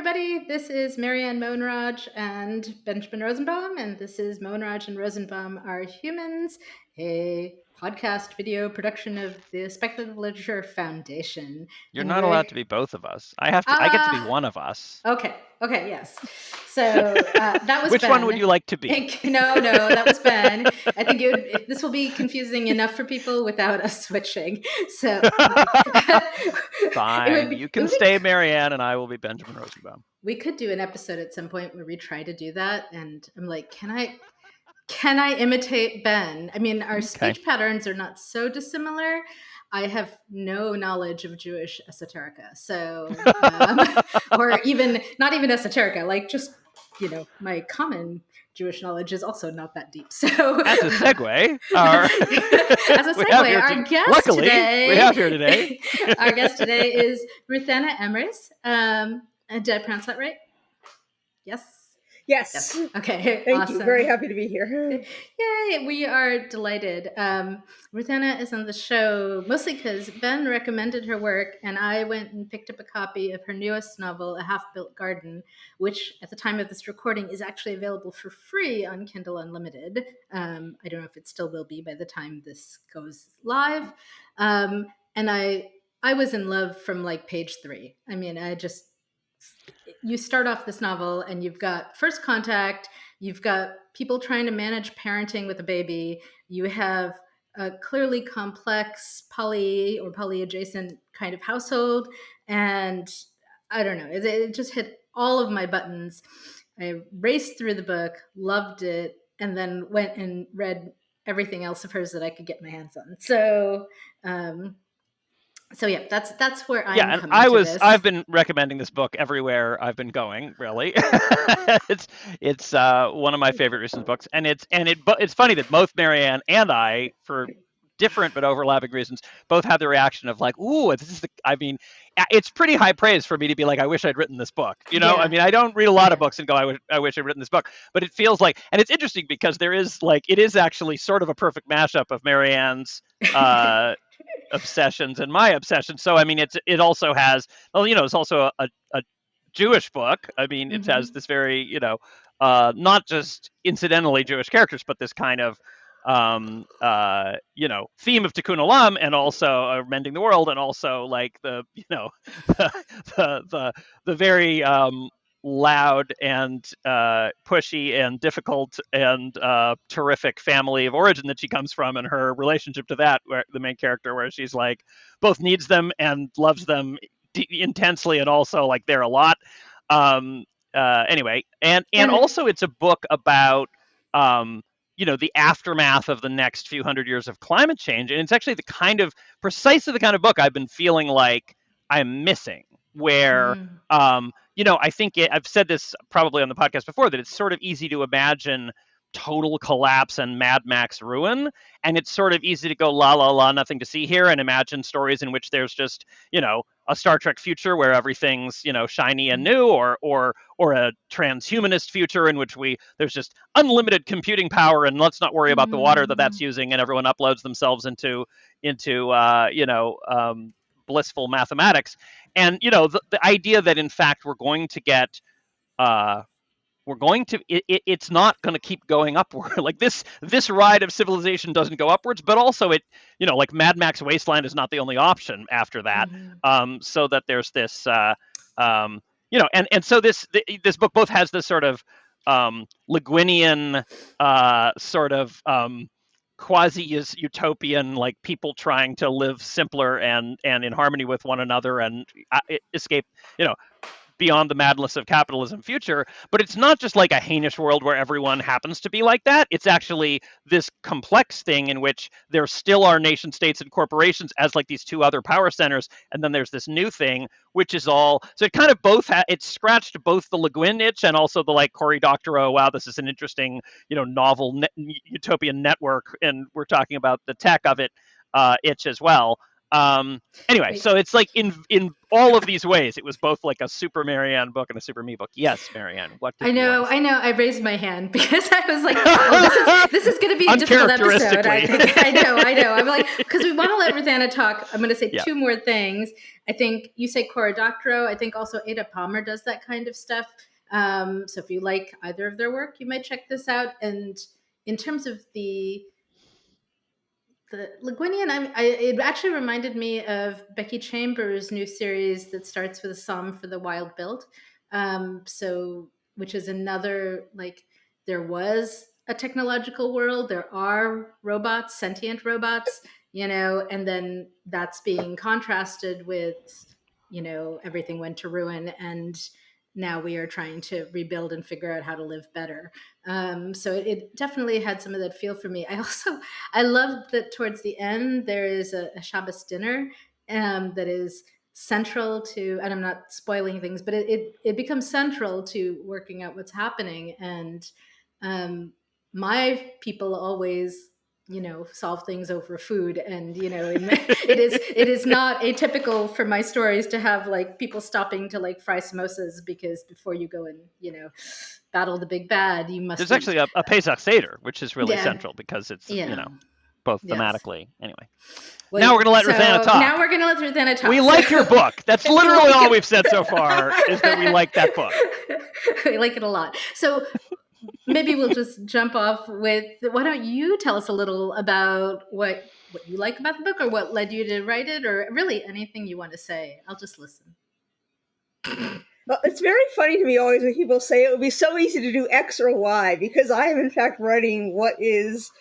everybody. This is Marianne Moenraj and Benjamin Rosenbaum, and this is Moenraj and Rosenbaum Are Humans, a podcast video production of the Speculative Literature Foundation. You're And not allowed to be both of us. I get to be one of us. Okay, yes. So that was Which Ben. one would you like to be? No, that was Ben. I think this will be confusing enough for people without us switching. So Fine. You can stay Marianne and I will be Benjamin Rosenbaum. We could do an episode at some point where we try to do that. And I'm like, can I imitate Ben? I mean, our speech patterns are not so dissimilar. I have no knowledge of Jewish esoterica. So, or not even esoterica, like just, my common Jewish knowledge is also not that deep. So as a segue, our guest today, we have here today. Our guest today is Ruthanna Emrys. Did I pronounce that right? Yes. Okay. Thank awesome. you. Very happy to be here. Yay. We are delighted. Ruthanna is on the show mostly because Ben recommended her work, and I went and picked up a copy of her newest novel, A Half-Built Garden, which at the time of this recording is actually available for free on Kindle Unlimited. I don't know if it still will be by the time this goes live. And I was in love from like page 3. I mean, you start off this novel and you've got first contact, you've got people trying to manage parenting with a baby, you have a clearly complex poly or poly-adjacent kind of household, and I don't know, it just hit all of my buttons. I raced through the book, loved it, and then went and read everything else of hers that I could get my hands on. So yeah, that's where I'm coming to this. I've been recommending this book everywhere I've been going, really. It's one of my favorite recent books, and it's funny that both Marianne and I, for different but overlapping reasons, both had the reaction of like, ooh, it's pretty high praise for me to be like, I wish I'd written this book. You know, yeah. I mean, I don't read a lot of books and go, I wish I'd written this book, but it feels like, and it's interesting because it is actually sort of a perfect mashup of Marianne's obsessions and my obsessions. So I mean, it also has, it's also a Jewish book. I mean, it has this very, not just incidentally Jewish characters, but this kind of theme of Tikkun Olam, and also mending the world, and also like the very loud and pushy and difficult and terrific family of origin that she comes from, and her relationship to that, where the main character, where she's like both needs them and loves them intensely, and also like they're a lot. Anyway, and also it's a book about the aftermath of the next few hundred years of climate change, and it's actually precisely the kind of book I've been feeling like I'm missing, where I think I've said this probably on the podcast before, that it's sort of easy to imagine total collapse and Mad Max ruin, and it's sort of easy to go la la la, nothing to see here, and imagine stories in which there's just a Star Trek future where everything's shiny and new, or a transhumanist future in which there's just unlimited computing power, and let's not worry about the water that's using, and everyone uploads themselves into blissful mathematics. And the idea that in fact it's not going to keep going upward. Like this ride of civilization doesn't go upwards, but also like Mad Max Wasteland is not the only option after that. So that there's this and so this book both has this sort of Le Guinian sort of quasi-utopian, like people trying to live simpler and in harmony with one another and escape beyond the madness of capitalism future. But it's not just like a heinous world where everyone happens to be like that. It's actually this complex thing in which there still are nation states and corporations as like these two other power centers, and then there's this new thing which is all, so it kind of it scratched both the Le Guin itch and also the like Cory Doctorow, wow, this is an interesting novel utopian network, and we're talking about the tech of it itch as well. Anyway, Wait, so it's like in all of these ways, it was both like a Super Marianne book and a Super Me book. Yes, Marianne, what did I you want know, to I say? know. I raised my hand because I was like, "Oh, this is going to be a difficult episode." I Uncharacteristically. think. I know, I know. I'm like, because we want to let Ruthanna talk. I'm going to say Yeah. two more things. I think you say Cora Doctorow. I think also Ada Palmer does that kind of stuff. So if you like either of their work, you might check this out. And in terms of the Le Guinian, it actually reminded me of Becky Chambers' new series that starts with a psalm for the wild built. So, which is another, like, there was a technological world, there are robots, sentient robots, and then that's being contrasted with, everything went to ruin, and now we are trying to rebuild and figure out how to live better. So it definitely had some of that feel for me. I love that towards the end there is a Shabbos dinner that is central to, and I'm not spoiling things, but it becomes central to working out what's happening. And um, my people always solve things over food, and it is not atypical for my stories to have like people stopping to like fry samosas, because before you go and battle the big bad, you must There's eat. actually a Pesach Seder, which is really Yeah, central because it's, yeah, both yes. thematically. Anyway, now we're Wait, going to let Ruthanna so now talk. we're gonna let Ruthanna We talk. So like your book. That's we literally like all it. we've said so far is that we like that book. We like it a lot. So maybe we'll just jump off with, why don't you tell us a little about what you like about the book, or what led you to write it, or really anything you want to say. I'll just listen. Well, it's very funny to me always when people say it would be so easy to do X or Y, because I am in fact writing what is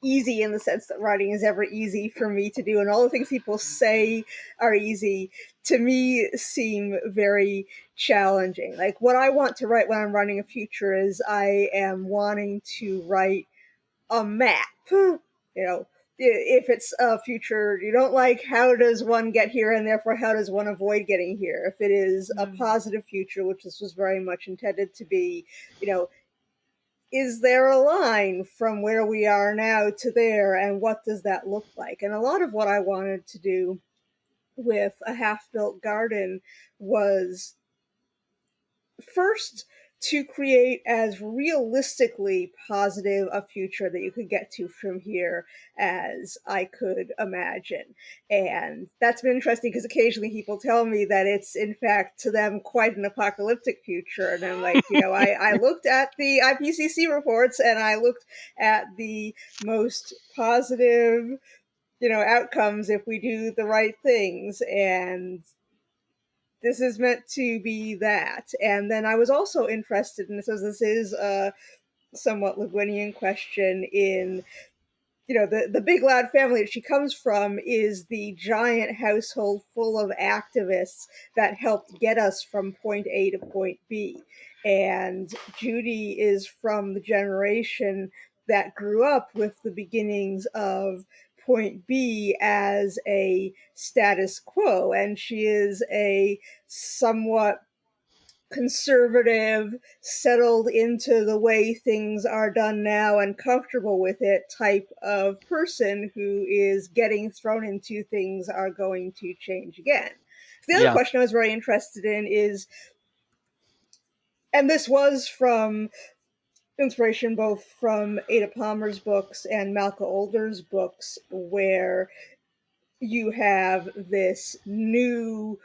easy, in the sense that writing is ever easy for me to do, and all the things people say are easy to me seem very challenging. Like, what I want to write when I'm writing a future is I am wanting to write a map. If it's a future you don't like, how does one get here, and therefore how does one avoid getting here? If it is a Mm, positive future, which this was very much intended to be, you know, is there a line from where we are now to there, and what does that look like? And a lot of what I wanted to do with A Half Built Garden was first to create as realistically positive a future that you could get to from here as I could imagine. And that's been interesting, because occasionally people tell me that it's in fact to them quite an apocalyptic future. And I'm like, I looked at the IPCC reports, and I looked at the most positive, outcomes if we do the right things. And this is meant to be that. And then I was also interested in, so this is a somewhat Le Guinian question, in, the big loud family that she comes from is the giant household full of activists that helped get us from point A to point B. And Judy is from the generation that grew up with the beginnings of point B as a status quo. And she is a somewhat conservative, settled into the way things are done now and comfortable with it type of person, who is getting thrown into things are going to change again. So the other Yeah. question I was very interested in is, and this was from inspiration both from Ada Palmer's books and Malka Older's books, where you have this new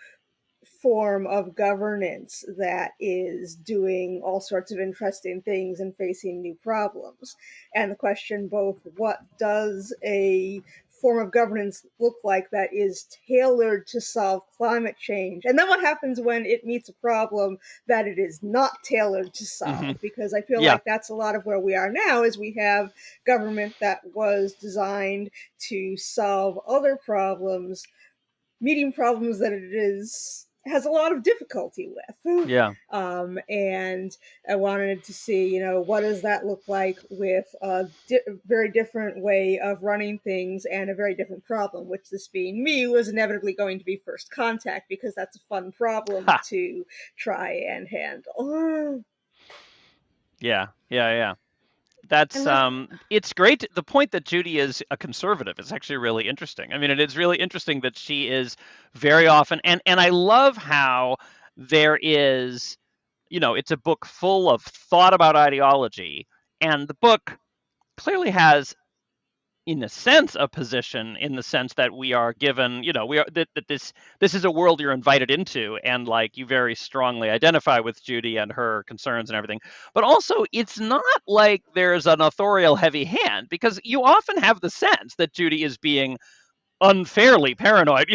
form of governance that is doing all sorts of interesting things and facing new problems. And the question both, what does a form of governance look like that is tailored to solve climate change? And then what happens when it meets a problem that it is not tailored to Hmm. solve? Because I feel Yeah. like that's a lot of where we are now, is we have government that was designed to solve other problems, meeting problems that it is has a lot of difficulty with. Yeah. And I wanted to see, what does that look like with a very different way of running things and a very different problem, which, this being me, was inevitably going to be first contact, because that's a fun problem Ha. to try and handle. Yeah. Yeah. Yeah. I That's love. it's great. The point that Judy is a conservative is actually really interesting. I mean, it is really interesting that she is very often, and I love how there is, it's a book full of thought about ideology, and the book clearly has, in a sense, a position, in the sense that we are given, we are that this is a world you're invited into, and like you very strongly identify with Judy and her concerns and everything. But also, it's not like there's an authorial heavy hand, because you often have the sense that Judy is being unfairly paranoid.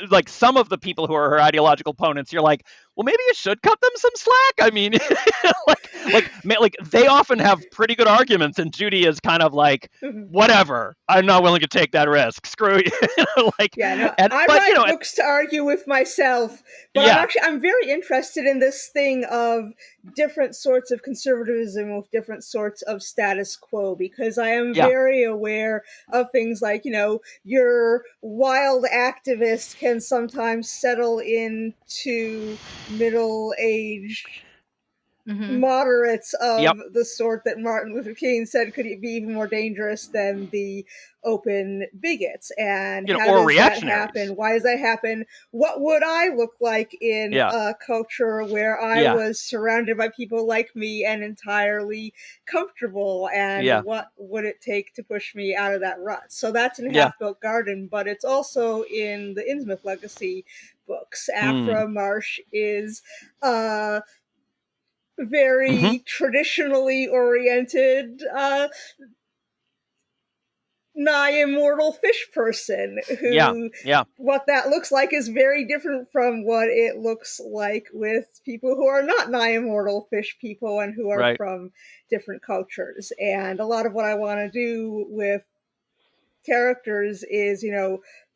Like some of the people who are her ideological opponents, you're like, well, maybe you should cut them some slack. I mean, like they often have pretty good arguments, and Judy is kind of like, whatever, I'm not willing to take that risk. Screw you. Yeah, no, And I but write books to argue with myself, but yeah, I'm very interested in this thing of different sorts of conservatism with different sorts of status quo, because I am yeah, very aware of things like, your wild activist can sometimes settle into middle-aged Mhm. moderates of yep, the sort that Martin Luther King said could be even more dangerous than the open bigots. And how or does that reactionaries. happen? Why does that happen? What would I look like in Yeah, a culture where I yeah, was surrounded by people like me and entirely comfortable? And yeah, what would it take to push me out of that rut? So that's in yeah. Half Built Garden, but it's also in the Innsmouth Legacy books. Mm. Afra Marsh is uh Hmm. very traditionally oriented, nigh immortal fish person Yeah, who, yeah, what that looks like is very different from what it looks like with people who are not nigh immortal fish people and who are right. from different cultures. And a lot of what I want to do with characters is,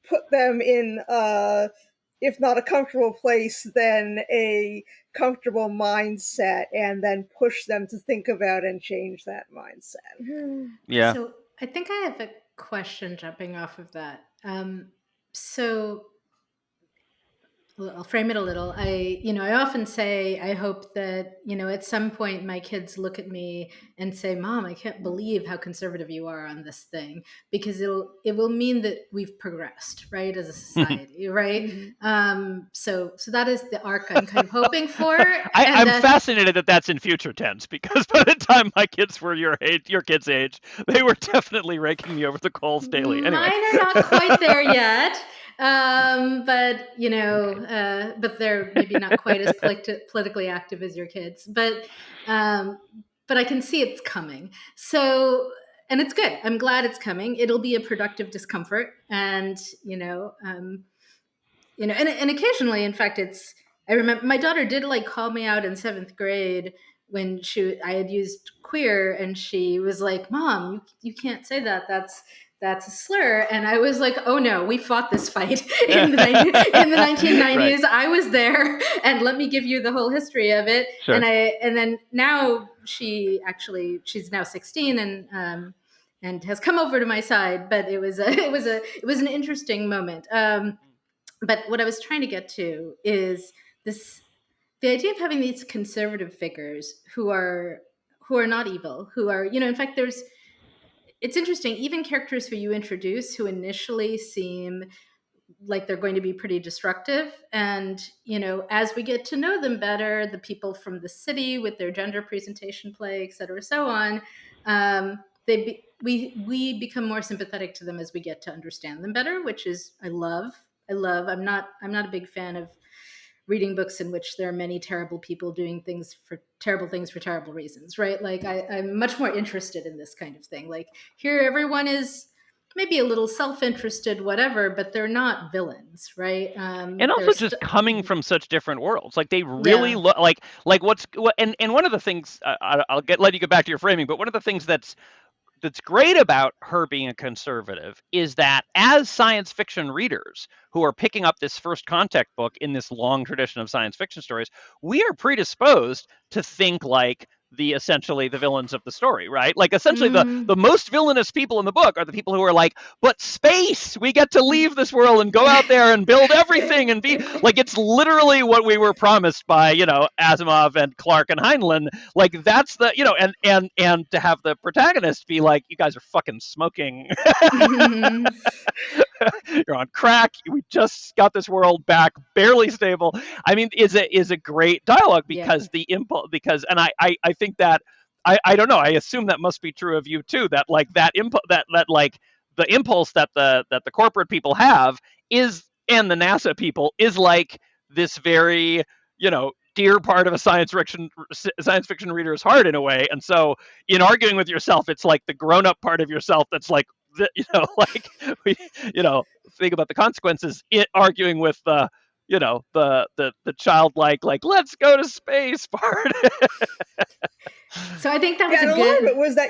put them in if not a comfortable place, then a comfortable mindset, and then push them to think about and change that mindset. Yeah. So I think I have a question jumping off of that. So I'll frame it a little. I often say, I hope that, at some point my kids look at me and say, Mom, I can't believe how conservative you are on this thing, because it will mean that we've progressed, right, as a society, right? Mhm. So that is the arc I'm kind of hoping for. And I'm that fascinated that that's in future tense, because by the time my kids were your age, your kids' age, they were definitely raking me over the coals daily. Anyway. mine are not quite there yet. But but they're maybe not quite as politically active as your kids. Um, but I can see it's coming. So, and it's good. I'm glad it's coming. It'll be a productive discomfort, and and occasionally, in fact, I remember my daughter did like call me out in seventh grade when I had used queer, and she was like, "Mom, you can't say that. That's a slur." And I was like, "Oh no, we fought this fight in the Right. 1990s. I was there, and let me give you the whole history of it." Sure. And then now she's now 16, and has come over to my side. But it was an interesting moment. But what I was trying to get to is this: the idea of having these conservative figures who are not evil, who are, in fact, it's interesting, even characters who you introduce who initially seem like they're going to be pretty destructive, and as we get to know them better, the people from the city with their gender presentation play, et cetera, so on, we become more sympathetic to them as we get to understand them better, which is I love. I'm not a big fan of reading books in which there are many terrible people doing terrible things for terrible reasons, right? Like I'm much more interested in this kind of thing. Like, here everyone is maybe a little self-interested, whatever, but they're not villains, right? And They're also just coming from such different worlds, like they really Yeah. look like and one of the things, I'll let you get back to your framing, but one of the things that's great about her being a conservative is that, as science fiction readers who are picking up this first contact book in this long tradition of science fiction stories, we are predisposed to think like essentially the villains of the story, right? Like essentially Mm. the most villainous people in the book are the people who are like, but space, we get to leave this world and go out there and build everything and be like, it's literally what we were promised by, Asimov and Clark and Heinlein. Like that's the, and to have the protagonist be like, you guys are fucking smoking. You're on crack. We just got this world back, barely stable. I mean, is a great dialogue Yeah. because the impulse, and I think that I don't know. I assume that must be true of you too. That like that impulse, that like the impulse that the corporate people have is, and the NASA people is like this very dear part of a science fiction reader's heart in a way. And so in arguing with yourself, it's like the grown up part of yourself that's like like we think about the consequences, it arguing with the the childlike, like, let's go to space part. So I think that was Yeah, and a a lot of good. it was that,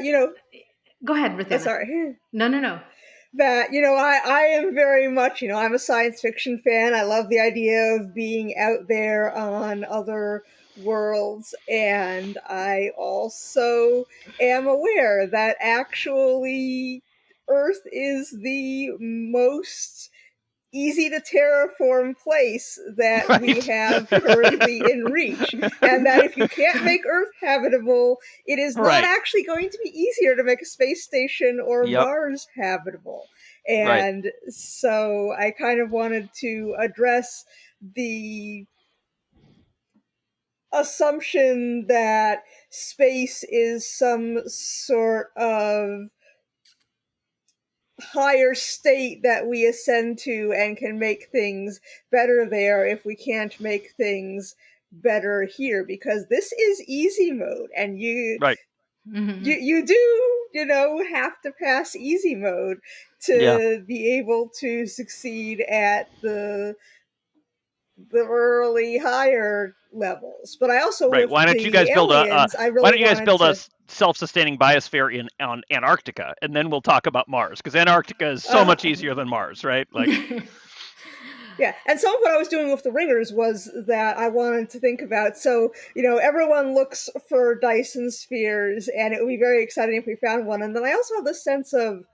Go ahead, Ruthanna. sorry. No. That, I am very much, I'm a science fiction fan. I love the idea of being out there on other worlds. And I also am aware that actually Earth is the most easy to terraform place that we Right. have currently in reach. And that if you can't make Earth habitable, it is not Right. actually going to be easier to make a space station or Yep. Mars habitable. Right. And so I kind of wanted to address the assumption that space is some sort of higher state that we ascend to and can make things better there if we can't make things better here, because this is easy mode, and you Right. you do have to pass easy mode Yeah. to be able to succeed at the early higher levels. But I also, Right. with Why don't you the guys build aliens, I why really don't you guys wanted build a to self-sustaining biosphere on Antarctica, and then we'll talk about Mars, because Antarctica is so much easier than Mars, right? Like, yeah, and some of what I was doing with the ringers was that I wanted to think about, so, everyone looks for Dyson spheres, and it would be very exciting if we found one. And then I also have the sense of,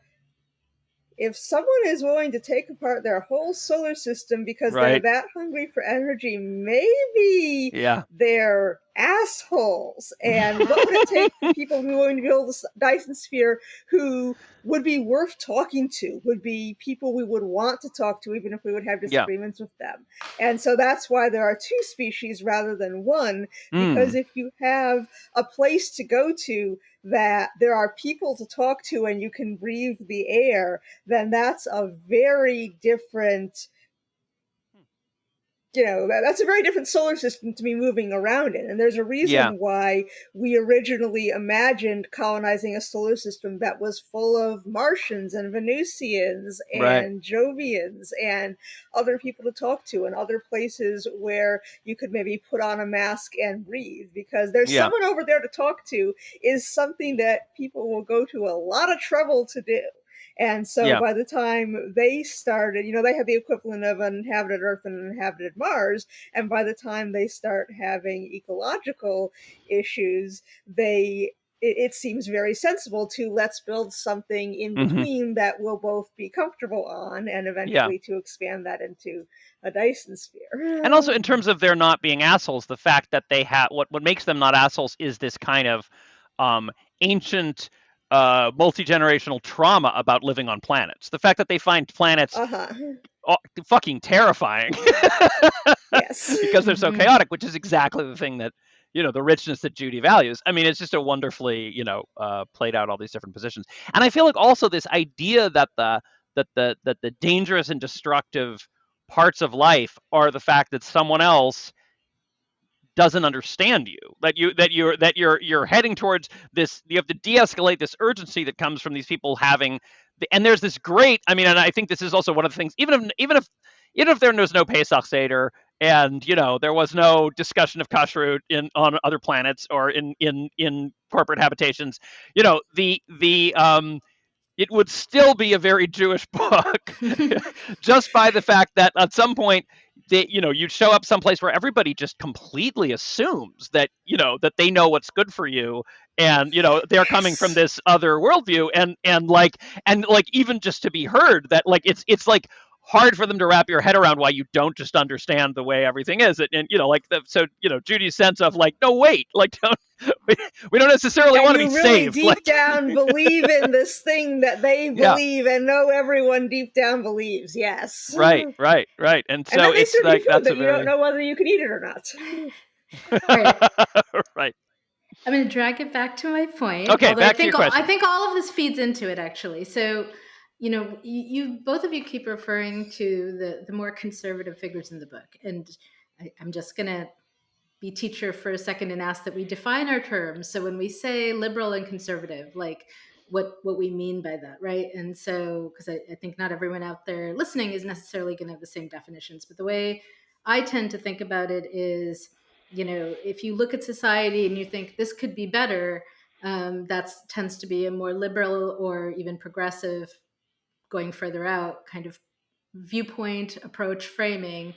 if someone is willing to take apart their whole solar system because they're right. that hungry for energy, maybe Yeah. they're assholes. And what would it take for people who are willing to build a Dyson sphere who would be worth talking to, would be people we would want to talk to, even if we would have Yeah. disagreements with them? And so that's why there are two species rather than one, because if you have a place to go to that there are people to talk to and you can breathe the air, then that's a very different, that's a very different solar system to be moving around in. And there's a reason Yeah. why we originally imagined colonizing a solar system that was full of Martians and Venusians Right. and Jovians and other people to talk to, and other places where you could maybe put on a mask and breathe, because there's Yeah. someone over there to talk to is something that people will go to a lot of trouble to do. And so Yeah. by the time they started, they had the equivalent of an inhabited Earth and an inhabited Mars. And by the time they start having ecological issues, it seems very sensible to, let's build something in between that we'll both be comfortable on, and eventually to expand that into a Dyson sphere. And also, in terms of their not being assholes, the fact that they have what makes them not assholes is this kind of ancient multi-generational trauma about living on planets. The fact that they find planets fucking terrifying Yes. because they're so chaotic, which is exactly the thing that the richness that Judy values. I mean, it's just a wonderfully played out all these different positions. And I feel like also this idea that the dangerous and destructive parts of life are the fact that someone else doesn't understand you, that you're heading towards this. You have to de-escalate this urgency that comes from these people having and there's this great, I mean, and I think this is also one of the things, even if there was no Pesach Seder, and there was no discussion of kashrut on other planets or in corporate habitations, it would still be a very Jewish book, just by the fact that at some point you'd show up someplace where everybody just completely assumes that that they know what's good for you, and they're coming from Yes. this other worldview, and even just to be heard that it's like hard for them to wrap your head around why you don't just understand the way everything is, and Judy's sense of like, no, wait, like don't we don't necessarily And want to be you really saved, deep down believe in this thing that they yeah. believe and know everyone deep down believes. Yes. Right. And And so then they it's serve you like food that's a that you don't very know whether you can eat it or not. All right. right. I'm going to drag it back to my point. Okay, Although back to your question. I think all of this feeds into it, actually. So, you both of you keep referring to the more conservative figures in the book, and I'm just going to be teacher for a second and ask that we define our terms. So when we say liberal and conservative, like what we mean by that, right? And so, because I think not everyone out there listening is necessarily going to have the same definitions, but the way I tend to think about it is, if you look at society and you think this could be better, that tends to be a more liberal or even progressive, going further out kind of viewpoint, approach, framing.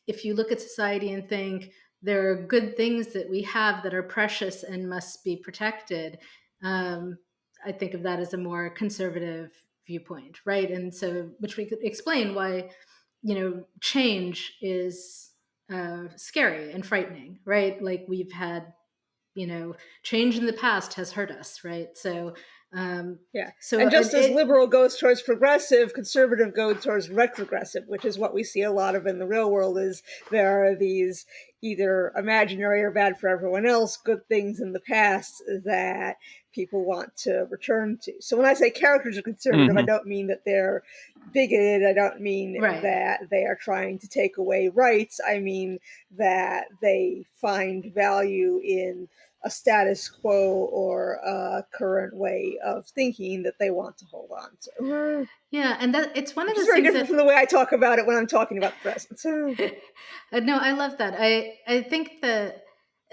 If you look at society and think there are good things that we have that are precious and must be protected, I think of that as a more conservative viewpoint, right? And so, which we could explain why, change is scary and frightening, right? Like we've had, change in the past has hurt us, right? So, Yeah. so And just as it, liberal goes towards progressive, conservative goes towards retrogressive, which is what we see a lot of in the real world. Is there are these either imaginary or bad for everyone else good things in the past that people want to return to. So when I say characters are conservative, I don't mean that they're bigoted. I don't mean Right. that they are trying to take away rights. I mean that they find value in a status quo or a current way of thinking that they want to hold on to. Yeah, and that it's one of Which those is very things different that from the way I talk about it when I'm talking about the present. no, I love that. I think that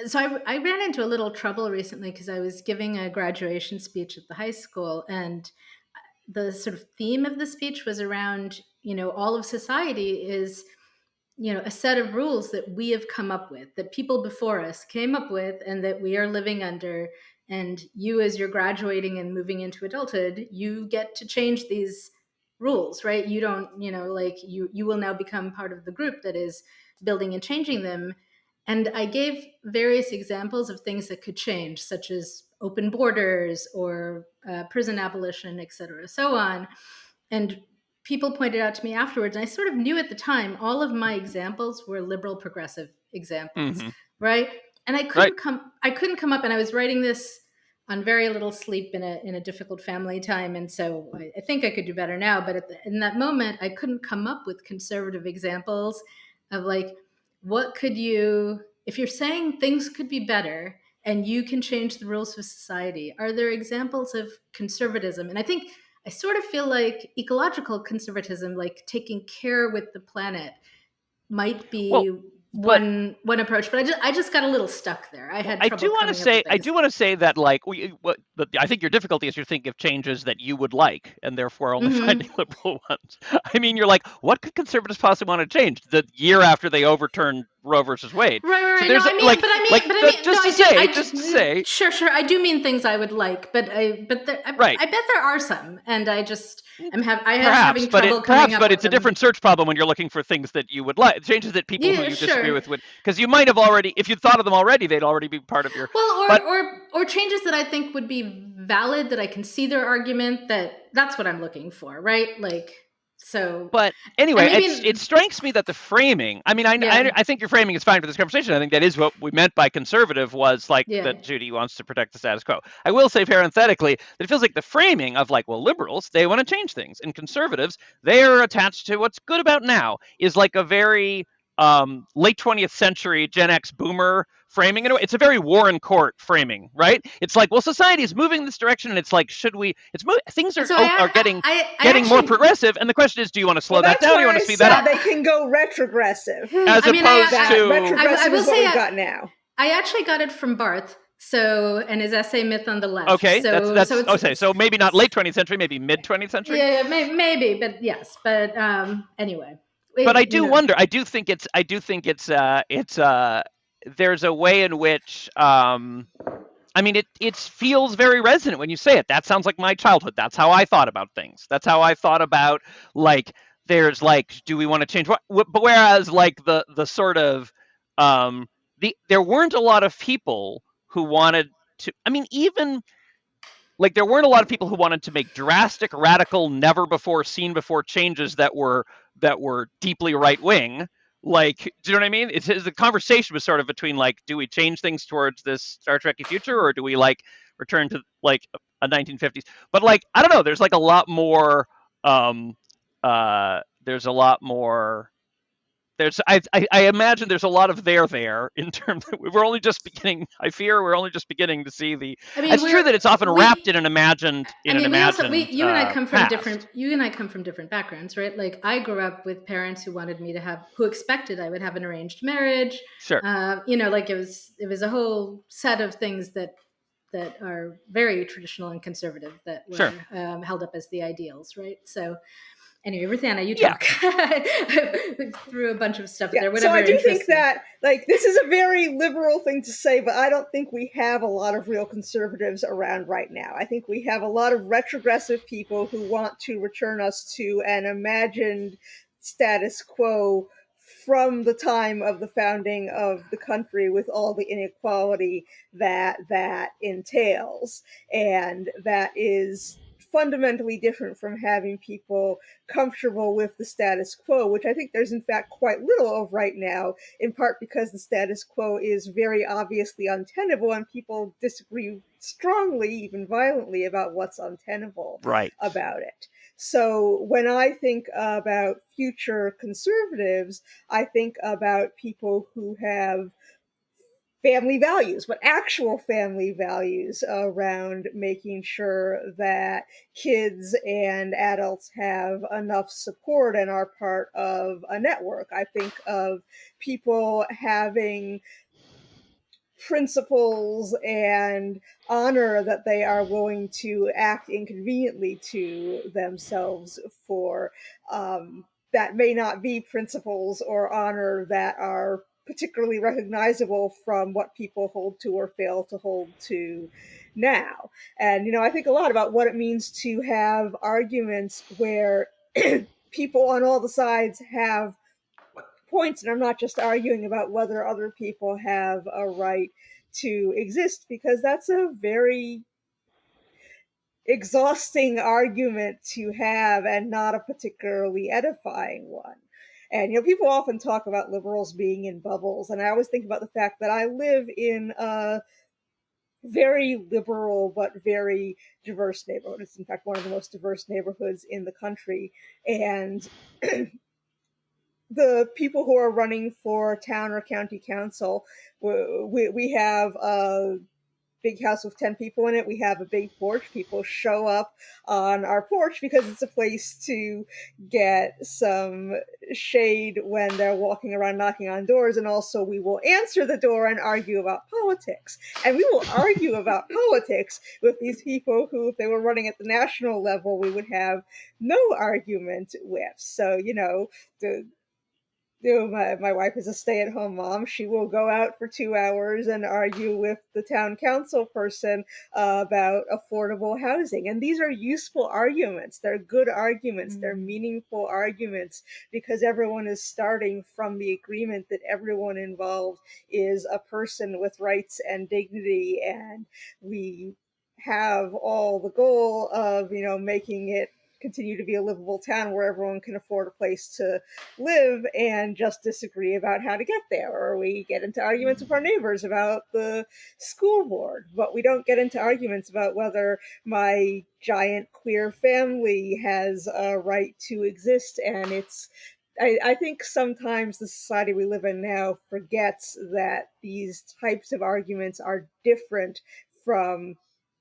so I ran into a little trouble recently because I was giving a graduation speech at the high school, and the sort of theme of the speech was around, all of society is, a set of rules that we have come up with, that people before us came up with, and that we are living under. And you, as you're graduating and moving into adulthood, you get to change these rules, right? You don't, like you will now become part of the group that is building and changing them. And I gave various examples of things that could change, such as open borders or prison abolition, et cetera, so on. And people pointed out to me afterwards, and I sort of knew at the time, all of my examples were liberal progressive examples, right? And I couldn't come up, and I was writing this on very little sleep in a difficult family time, and so I think I could do better now. But in that moment, I couldn't come up with conservative examples of like, what could you, if you're saying things could be better and you can change the rules of society, are there examples of conservatism? And I sort of feel like ecological conservatism, like taking care with the planet, might be one approach. But I just got a little stuck there. I had trouble coming up with things. I do want to say that I think your difficulty is you're thinking of changes that you would like, and therefore only finding liberal ones. I mean, you're like, what could conservatives possibly want to change the year after they overturned Roe versus Wade? Right. So there's just to say, sure. I do mean things I would like, but I bet there are some, and I am having trouble coming up. But it's a different search problem when you're looking for things that you would like, changes that people who you disagree with would, because you might have already, if you'd thought of them already, they'd already be part of your. Or changes that I think would be valid, that I can see their argument. That's what I'm looking for, right? Like. So, but anyway, it strikes me that the framing, I mean, I think your framing is fine for this conversation. I think that is what we meant by conservative, was like that Judy wants to protect the status quo. I will say parenthetically that it feels like the framing of like, well, liberals, they want to change things, and conservatives, they are attached to what's good about now, is like a very late 20th century Gen X boomer framing. It's a very Warren Court framing, right? It's like, well, society is moving in this direction, and it's like, should we? Things are getting more progressive, and the question is, do you want to slow that down? Or do you want to speed that up? They can go retrogressive, as opposed to retrogressive is what we've got now. I actually got it from Barth. So, and his essay "Myth on the Left." Okay, so maybe not late 20th century, maybe mid 20th century. Yeah, maybe, but yes, but anyway. but I you do know, wonder. I do think there's a way in which I mean, it feels very resonant when you say it. That sounds like my childhood. That's how I thought about things. That's how I thought about, like, there's like, do we want to change what? But whereas like the sort of there weren't a lot of people who wanted to. I mean, even like there weren't a lot of people who wanted to make drastic, radical, never before seen before changes that were deeply right wing. Like, do you know what I mean? The conversation was sort of between like, do we change things towards this Star Trekky future, or do we like return to like a 1950s? But like, I don't know. There's like a lot more. There's a lot more. I imagine there's a lot of there in terms of, we're only just beginning. I fear we're only just beginning to see the. I mean, It's true that it's often wrapped we in an imagined I mean, you and I come from past. different backgrounds, right? Like I grew up with parents who wanted me to who expected I would have an arranged marriage. Sure, Like it was a whole set of things that are very traditional and conservative that were sure, held up as the ideals, right? So anyway, Ruthanna, you yeah, talk. Threw a bunch of stuff Yeah, there, so whatever I do think interests you. that, like, this is a very liberal thing to say, but I don't think we have a lot of real conservatives around right now. I think we have a lot of retrogressive people who want to return us to an imagined status quo from the time of the founding of the country, with all the inequality that entails. And that is fundamentally different from having people comfortable with the status quo, which I think there's in fact quite little of right now, in part because the status quo is very obviously untenable and people disagree strongly, even violently, about what's untenable right. about it. So when I think about future conservatives, I think about people who have family values, but actual family values around making sure that kids and adults have enough support and are part of a network. I think of people having principles and honor that they are willing to act inconveniently to themselves for, that may not be principles or honor that are particularly recognizable from what people hold to or fail to hold to now. And, I think a lot about what it means to have arguments where people on all the sides have points, and I'm not just arguing about whether other people have a right to exist, because that's a very exhausting argument to have and not a particularly edifying one. And people often talk about liberals being in bubbles, and I always think about the fact that I live in a very liberal but very diverse neighborhood. It's in fact one of the most diverse neighborhoods in the country, and the people who are running for town or county council, we have a big house with 10 people in it. We have a big porch. People show up on our porch because it's a place to get some shade when they're walking around knocking on doors. And also we will answer the door and argue about politics. And we will argue about politics with these people who, if they were running at the national level, we would have no argument with. So, my wife is a stay-at-home mom. She will go out for 2 hours and argue with the town council person about affordable housing. And these are useful arguments. They're good arguments. They're meaningful arguments, because everyone is starting from the agreement that everyone involved is a person with rights and dignity. And we have all the goal of, making it continue to be a livable town where everyone can afford a place to live, and just disagree about how to get there. Or we get into arguments with our neighbors about the school board, but we don't get into arguments about whether my giant queer family has a right to exist. And I think sometimes the society we live in now forgets that these types of arguments are different from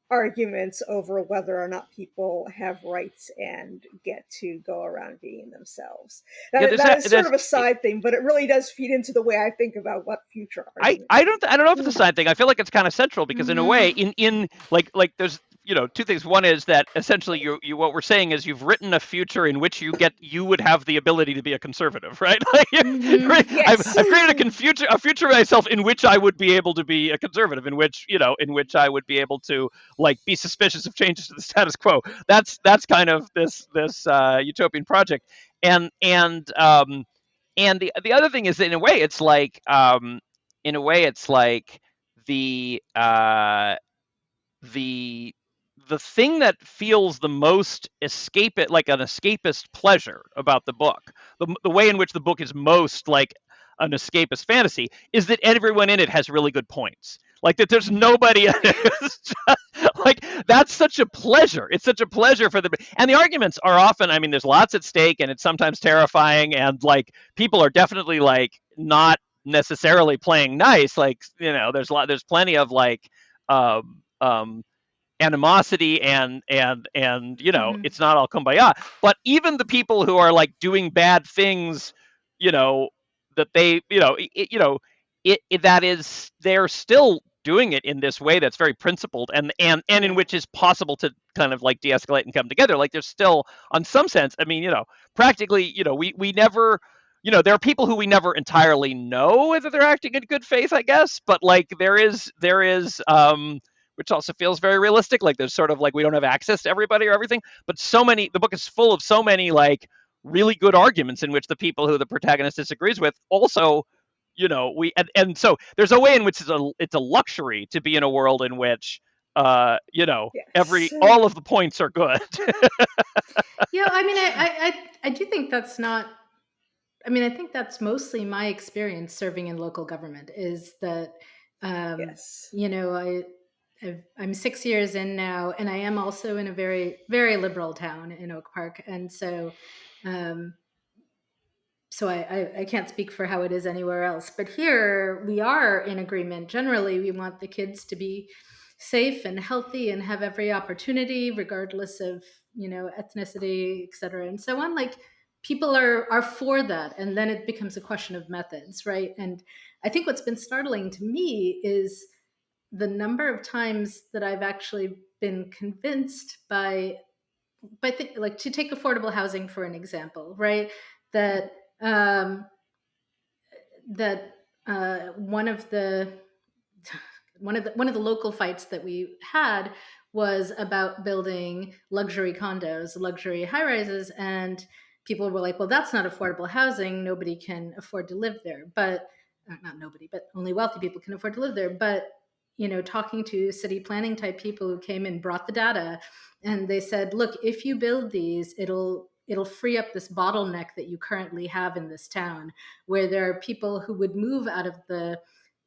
arguments over whether or not people have rights and get to go around being themselves. Yeah, That is sort of a side thing, but it really does feed into the way I think about what future arguments. I don't know if it's a side thing. I feel like it's kind of central, because in a way, in like there's two things. One is that essentially you what we're saying is you've written a future in which you would have the ability to be a conservative, right? Like, right? Yes. I've created a future of myself in which I would be able to be a conservative, in which I would be able to like be suspicious of changes to the status quo. That's kind of this utopian project, and the other thing is that in a way it's like the the the thing that feels the most like an escapist pleasure about the book, the way in which the book is most like an escapist fantasy, is that everyone in it has really good points. Like that there's nobody like that's such a pleasure. It's such a pleasure for and the arguments are often, I mean, there's lots at stake and it's sometimes terrifying, and like people are definitely like not necessarily playing nice. Like, there's plenty of like um, um, animosity and it's not all kumbaya. But even the people who are like doing bad things, you know, that they, that is, they're still doing it in this way that's very principled and in Yeah. which is possible to kind of like de-escalate and come together. Like there's still, on some sense, I mean, practically, we never, there are people who we never entirely know whether they're acting in good faith, I guess, but like there is which also feels very realistic. Like there's sort of like we don't have access to everybody or everything, but the book is full of so many like really good arguments in which the people who the protagonist disagrees with also, and so there's a way in which it's a luxury to be in a world in which, Yes. all of the points are good. Yeah, I mean, I do think that's not. I mean, I think that's mostly my experience serving in local government is that, Yes. I'm 6 years in now, and I am also in a very, very liberal town in Oak Park. And um, so I can't speak for how it is anywhere else. But here we are in agreement. Generally, we want the kids to be safe and healthy and have every opportunity, regardless of, ethnicity, et cetera, and so on. Like people are for that. And then it becomes a question of methods, right? And I think what's been startling to me is the number of times that I've actually been convinced like to take affordable housing for an example, right? That um, that one of the local fights that we had was about building luxury condos, luxury high rises, and people were like, "Well, that's not affordable housing. Nobody can afford to live there." But not nobody, but only wealthy people can afford to live there. But talking to city planning type people who came and brought the data, and they said, "Look, if you build these, it'll free up this bottleneck that you currently have in this town, where there are people who would move out of the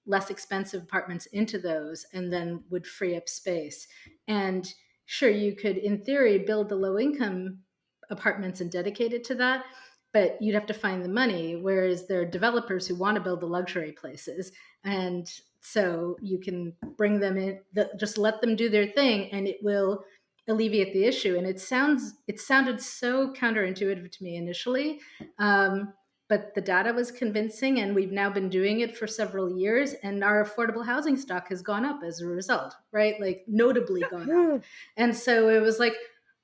less expensive apartments into those and then would free up space." And sure, you could, in theory, build the low income apartments and dedicate it to that, but you'd have to find the money. Whereas there are developers who want to build the luxury places. And so you can bring them in, just let them do their thing, and it will alleviate the issue. And it sounded so counterintuitive to me initially. But the data was convincing, and we've now been doing it for several years, and our affordable housing stock has gone up as a result, right? Like notably gone up. And so it was like,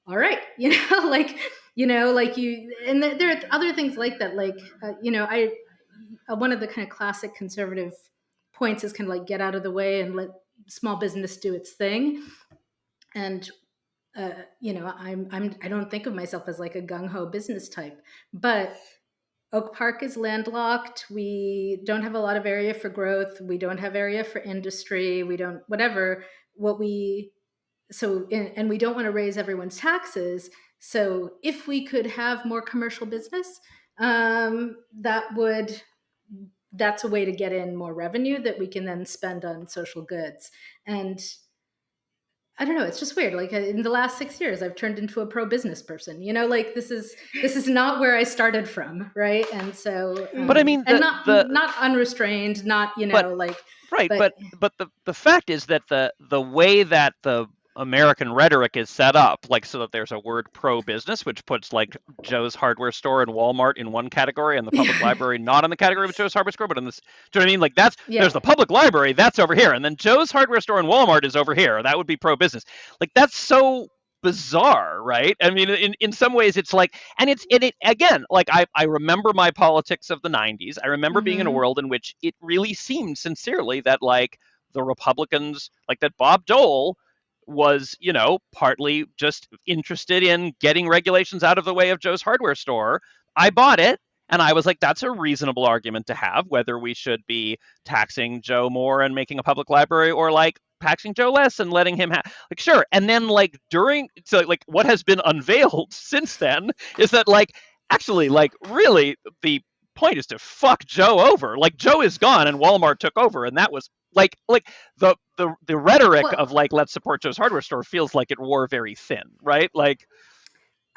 all right, like and there are other things like that. Like, one of the kind of classic conservative points is kind of like get out of the way and let small business do its thing. And I don't think of myself as like a gung ho business type, but Oak Park is landlocked. We don't have a lot of area for growth. We don't have area for industry. We don't, whatever, and we don't want to raise everyone's taxes. So if we could have more commercial business, that's a way to get in more revenue that we can then spend on social goods. And I don't know. It's just weird. Like in the last 6 years, I've turned into a pro-business person. Like this is not where I started from, right? And so, But I mean, and not unrestrained, not but like right, but but the fact is that the way that the American rhetoric is set up, like so that there's a word pro-business, which puts like Joe's hardware store and Walmart in one category and the public Yeah. library not in the category of Joe's hardware store, but in this, do you know what I mean? Like there's Yeah. the public library, that's over here, and then Joe's hardware store and Walmart is over here. That would be pro-business. Like that's so bizarre, right? I mean, in some ways it's like, and it again, like I remember my politics of the 90s. I remember being in a Mm-hmm. world in which it really seemed sincerely that like the Republicans, like that Bob Dole was, partly just interested in getting regulations out of the way of Joe's hardware store. I bought it. And I was like, that's a reasonable argument to have, whether we should be taxing Joe more and making a public library or like taxing Joe less and letting him have, like, sure. And then, like, so like what has been unveiled since then is that, like, actually, like, really, the point is to fuck Joe over. Like, Joe is gone and Walmart took over. And that was like the rhetoric of Well, like let's support Joe's hardware store feels like it wore very thin, right? Like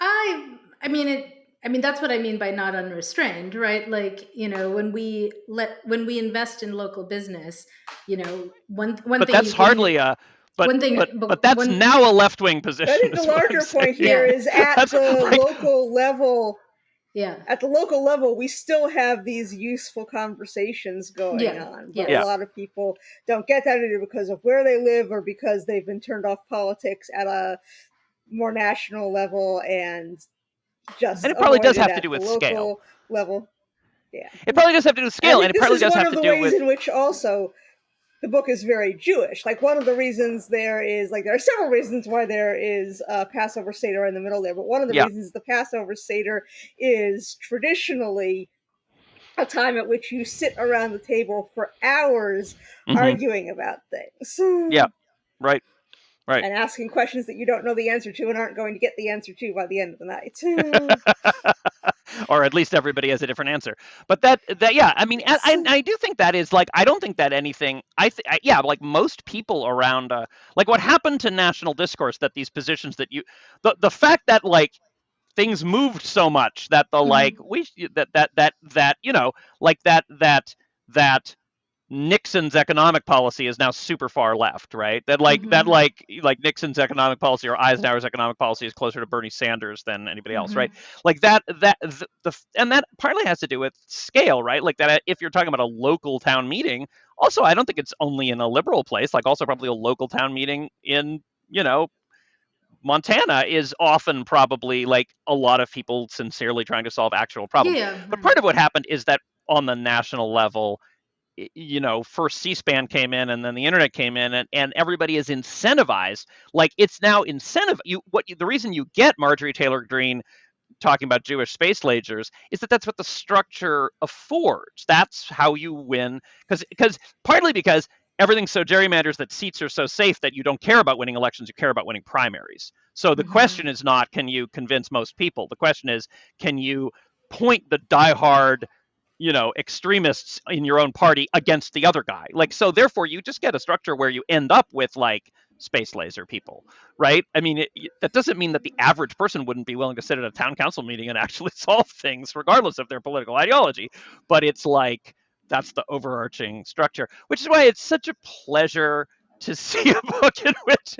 I mean it. I mean that's what I mean by not unrestrained, right? Like when we invest in local business, one but thing that's you can hardly a but one thing, but that's one now a left-wing But I position think the is what I'm larger point saying. here yeah, is at That's the like local level. yeah, At the local level, we still have these useful conversations going yeah, on, but a yeah. yes, lot of people don't get that either because of where they live or because they've been turned off politics at a more national level and And just it probably does avoid it have to at do the with scale. local level. Yeah. It probably does have to do with And I scale, and think it this partly is does one have of to the do ways with in which also the book is very Jewish. Like one of the reasons there are several reasons why there is a Passover Seder in the middle there, but one of the yeah. reasons the Passover Seder is traditionally a time at which you sit around the table for hours Hmm. arguing about things Yeah. Right. Right. and asking questions that you don't know the answer to and aren't going to get the answer to by the end of the night. Or at least everybody has a different answer. But that yeah, I mean, Yes. I do think that is like I don't think that anything. Yeah, like most people around, like what happened to national discourse that these positions that the fact that like things moved so much that the like hmm that like that Nixon's economic policy is now super far left, right? hmm Like Nixon's economic policy or Eisenhower's economic policy is closer to Bernie Sanders than anybody else, right? hmm Like and that partly has to do with scale, right? Like that if you're talking about a local town meeting, also I don't think it's only in a liberal place, like also probably a local town meeting in, Montana is often probably like a lot of people sincerely trying to solve actual yeah, problems. yeah, But part of what happened is that on the national level, first C-SPAN came in and then the internet came in and everybody is incentivized. Like it's now incentive. The reason you get Marjorie Taylor Greene talking about Jewish space lasers is that that's what the structure affords. That's how you win. Because partly because everything's so gerrymandered that seats are so safe that you don't care about winning elections, you care about winning primaries. So the hmm question is not, can you convince most people? The question is, can you point the diehard extremists in your own party against the other guy. Like, so therefore you just get a structure where you end up with like space laser people, right? I mean, that doesn't mean that the average person wouldn't be willing to sit at a town council meeting and actually solve things regardless of their political ideology. But it's like, that's the overarching structure, which is why it's such a pleasure to see a book in which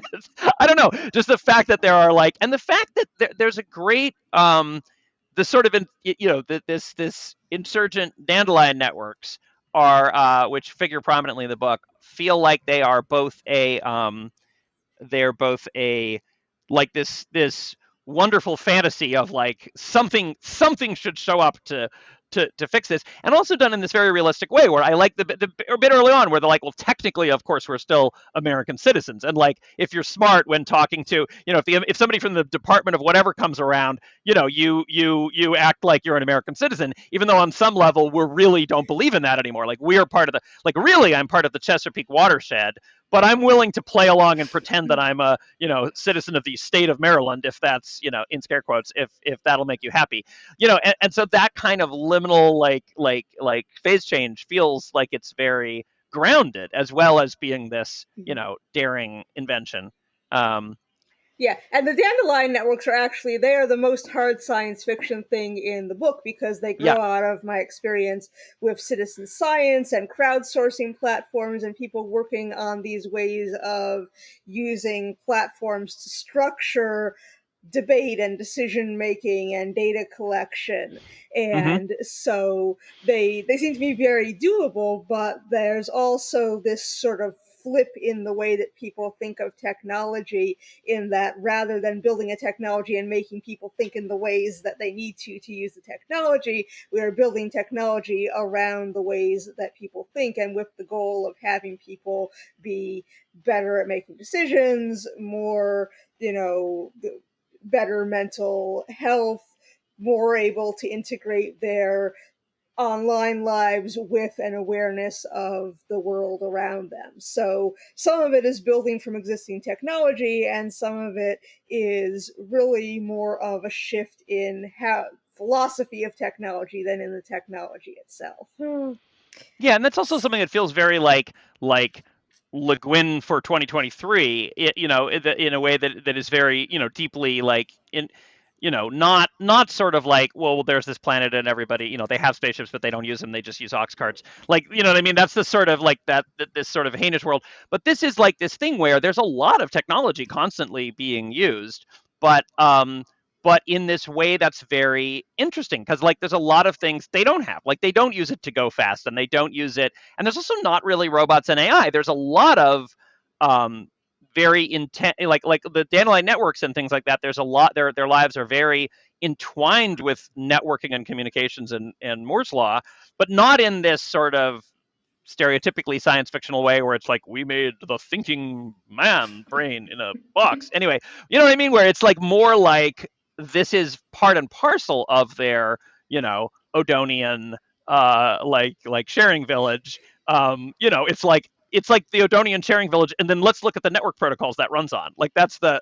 I don't know, just the fact that there are like, and the fact that there's a great, the sort of this insurgent dandelion networks are which figure prominently in the book feel like they are both they're both a like this wonderful fantasy of like something should show up to fix this, and also done in this very realistic way where I like the bit early on where they're like, well, technically of course we're still American citizens, and like if you're smart when talking to if somebody from the department of whatever comes around, you act like you're an American citizen, even though on some level we really don't believe in that anymore. Like we are part of the, like really I'm part of the Chesapeake watershed, but I'm willing to play along and pretend that I'm a citizen of the state of Maryland, if that's in scare quotes, if that'll make you happy, and so that kind of liminal like phase change feels like it's very grounded as well as being this daring invention. um Yeah, and the dandelion networks are actually, they are the most hard science fiction thing in the book because they Yeah. grow out of my experience with citizen science and crowdsourcing platforms and people working on these ways of using platforms to structure debate and decision making and data collection. Hmm. And so they seem to be very doable, but there's also this sort of flip in the way that people think of technology, in that rather than building a technology and making people think in the ways that they need to use the technology, we are building technology around the ways that people think, and with the goal of having people be better at making decisions, more, you know, better mental health, more able to integrate their online lives with an awareness of the world around them. So some of it is building from existing technology, and some of it is really more of a shift in how philosophy of technology than in the technology itself. Yeah, and that's also something that feels very like Le Guin for 2023. In a way that is very deeply like in not sort of like, well, there's this planet and everybody they have spaceships but they don't use them, they just use ox carts, like what I mean. That's the sort of like this sort of heinous world. But this is like this thing where there's a lot of technology constantly being used, but in this way that's very interesting, because like there's a lot of things they don't have, like they don't use it to go fast, and they don't use it, and there's also not really robots and AI. There's a lot of um very intent, like the dandelion networks and things like that. There's a lot, their lives are very entwined with networking and communications and Moore's law, but not in this sort of stereotypically science fictional way where it's like, we made the thinking man brain in a box. Anyway, you know what I mean? Where it's like more like this is part and parcel of their, Odonian like sharing village. It's like the Odonian sharing village, and then let's look at the network protocols that runs on. Like that's the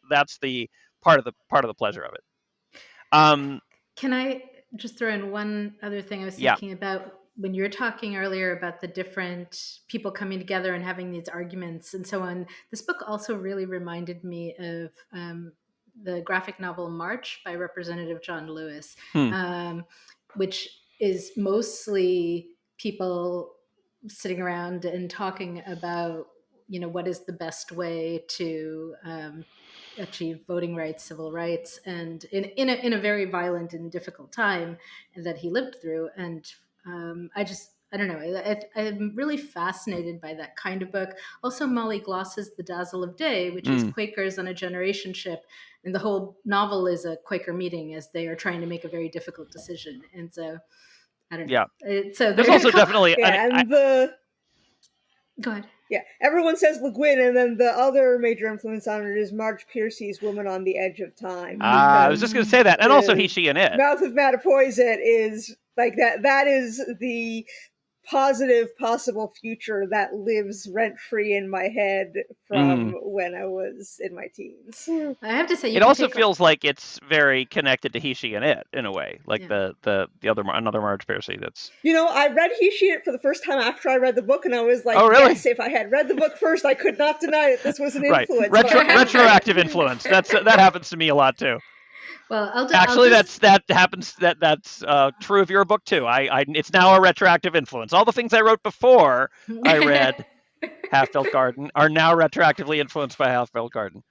part of the pleasure of it. Um, Can I just throw in one other thing I was yeah. thinking about when you were talking earlier about the different people coming together and having these arguments and so on? This book also really reminded me of the graphic novel March by Representative John Lewis, Hmm. which is mostly people sitting around and talking about, what is the best way to achieve voting rights, civil rights, and in a very violent and difficult time that he lived through. And I don't know. I'm really fascinated by that kind of book. Also, Molly Gloss's The Dazzle of Day, which is Mm. Quakers on a generation ship. And the whole novel is a Quaker meeting as they are trying to make a very difficult decision. And so, I don't know. Yeah. So There's there are a also couple. definitely Yeah, and Go ahead. yeah, everyone says Le Guin, and then the other major influence on it is Marge Piercy's Woman on the Edge of Time, I was just because going to say that, and also he, the she, and it. Mouth of Mattapoisett is like that. That is the positive possible future that lives rent free in my head from Mm. when I was in my teens. I have to say, you It can also take. feels like it's very connected to he, she, and it in a way, like Yeah. the other another Marge Piercy. That's You know, I read He She It for the first time after I read the book, and I was like, oh really yes, if I had read the book first, I could not deny that this was an right. influence. But I hadn't read Retroactive it. influence. That happens to me a lot too. Well, I'll Actually, just. that happens. That's true of your book too. It's now a retroactive influence. All the things I wrote before I read Half Built Garden are now retroactively influenced by Half Built Garden.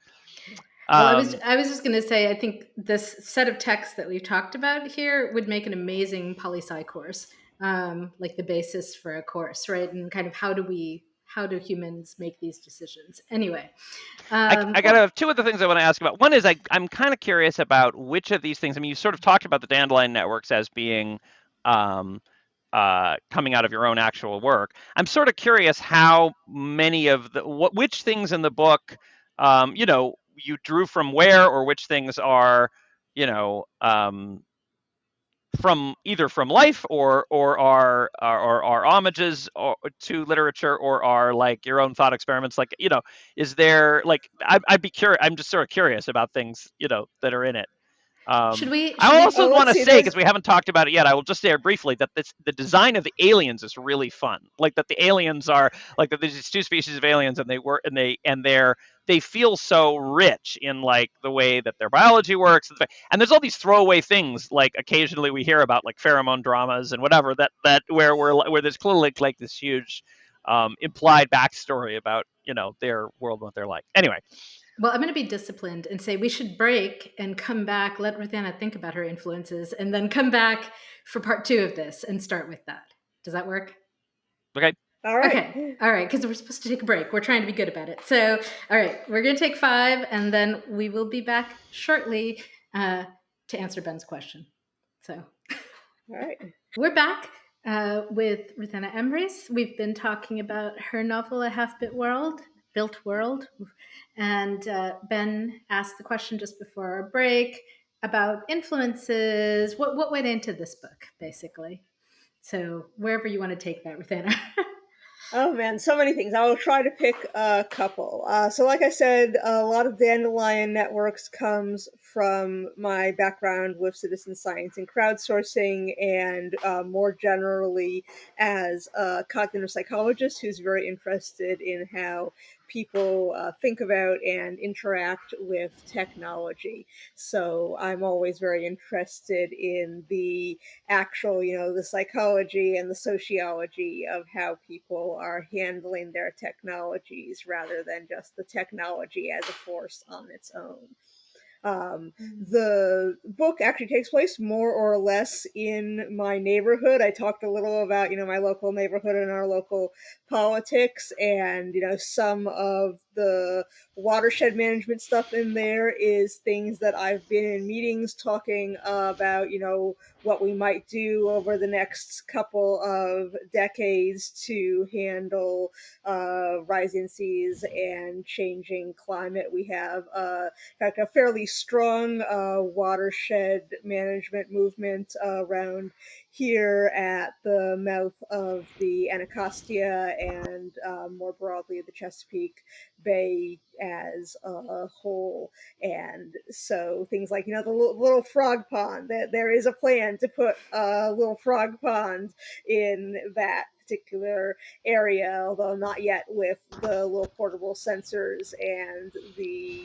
Well, I was Um, I was just going to say, I think this set of texts that we've talked about here would make an amazing poli-sci course, like the basis for a course, right? And kind of how do humans make these decisions? Anyway, I got to have two other things I want to ask about. One is I'm kind of curious about which of these things. I mean, you sort of talked about the dandelion networks as being um, coming out of your own actual work. I'm sort of curious how many of which things in the book, you drew from where, or which things are, from either from life or are homages to literature, or are like your own thought experiments. Like, is there like I'd be curious. I'm just sort of curious about things that are in it. Should we? I Should we? also Oh, want let's to see. say, because we haven't talked about it yet, I will just say it briefly, that the design of the aliens is really fun. Like that the aliens are like that there's these two species of aliens, and they feel so rich in like the way that their biology works, and there's all these throwaway things like occasionally we hear about like pheromone dramas and whatever where there's clearly like this huge implied backstory about their world and what they're like. Anyway. Well, I'm going to be disciplined and say we should break and come back, let Ruthanna think about her influences, and then come back for part 2 of this and start with that. Does that work? Okay. All right. Okay. All right. Because we're supposed to take a break. We're trying to be good about it. So, all right. We're going to take 5, and then we will be back shortly to answer Ben's question. So, All right. we're back with Ruthanna Emrys. We've been talking about her novel, A Built World. And Ben asked the question just before our break about influences. What went into this book, basically? So wherever you want to take that, Ruthanna. Oh man, so many things. I will try to pick a couple. So, like I said, a lot of Dandelion Networks comes from my background with citizen science and crowdsourcing, and more generally as a cognitive psychologist who's very interested in how people think about and interact with technology. So, I'm always very interested in the actual, the psychology and the sociology of how people are handling their technologies rather than just the technology as a force on its own. The book actually takes place more or less in my neighborhood. I talked a little about, my local neighborhood and our local politics, and, some of the watershed management stuff in there is things that I've been in meetings talking about, what we might do over the next couple of decades to handle rising seas and changing climate. We have fact, a fairly strong watershed management movement around here at the mouth of the Anacostia and more broadly the Chesapeake Bay as a whole. And so things like, the little frog pond, that there is a plan to put a little frog pond in that particular area, although not yet with the little portable sensors and the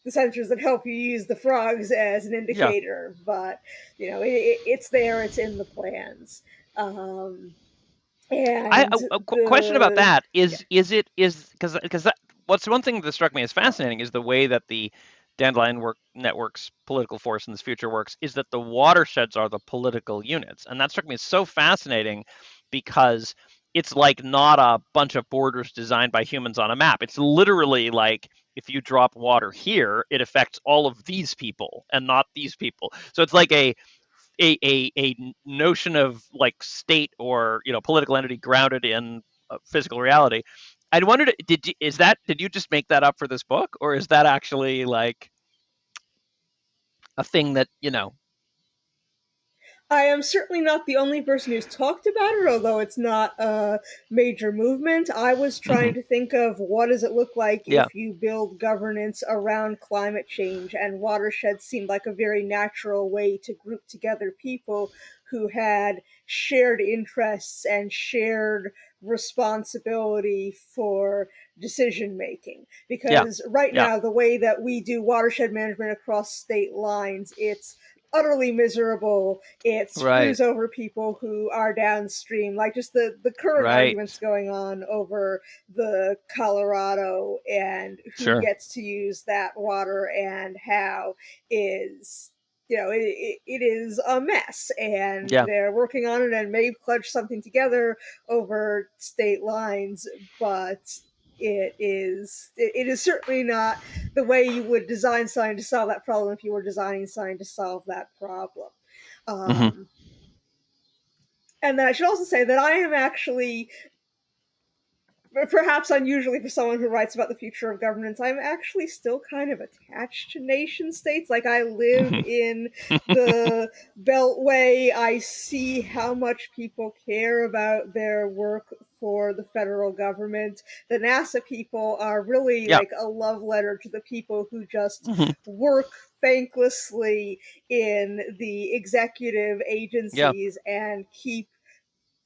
the sensors that help you use the frogs as an Yeah. indicator. But it's there, it's in the plans. And Question about the that yeah. is because what's one thing that struck me as fascinating is the way that the Dandelion Network's political force in this future works is that the watersheds are the political units, and that struck me as so fascinating because it's like not a bunch of borders designed by humans on a map. It's literally like if you drop water here, it affects all of these people and not these people. So it's like a notion of like state or political entity grounded in physical reality. I wondered, did you just make that up for this book, or is that actually like a thing that I am certainly not the only person who's talked about it, although it's not a major movement. I was Mhm. trying to think of what does it look like Yeah, if you build governance around climate change, and watersheds seemed like a very natural way to group together people who had shared interests and shared responsibility for decision making. yeah, Because right yeah. now, the way that we do watershed management across state lines, it's utterly miserable. It Right, screws over people who are downstream, like just the current right. arguments going on over the Colorado and who Sure. gets to use that water and how is it is a mess, and Yeah. they're working on it and may pledge something together over state lines, but it is certainly not the way you would design something to solve that problem if you were designing something to solve that problem. Hmm. Um, and then I should also say that I am actually, perhaps unusually for someone who writes about the future of governance, I'm actually still kind of attached to nation states. Like, I live Hmm. in the Beltway. I see how much people care about their work for the federal government. The NASA people are really Yeah. like a love letter to the people who just Hmm. work thanklessly in the executive Yeah. agencies and keep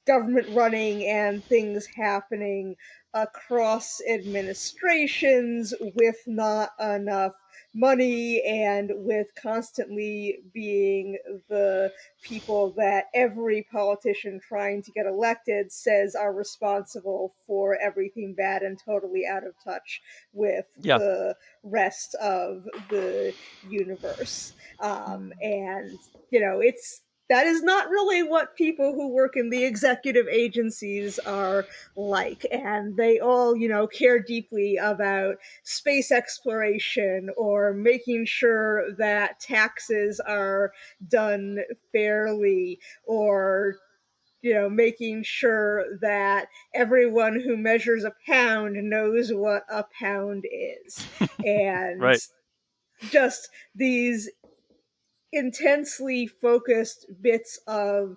government running and things happening across administrations with not enough money and with constantly being the people that every politician trying to get elected says are responsible for everything bad and totally out of touch with Yeah. the rest of the universe. And it's that is not really what people who work in the executive agencies are like. And they all, care deeply about space exploration or making sure that taxes are done fairly or making sure that everyone who measures a pound knows what a pound is. And Right. just these intensely focused bits of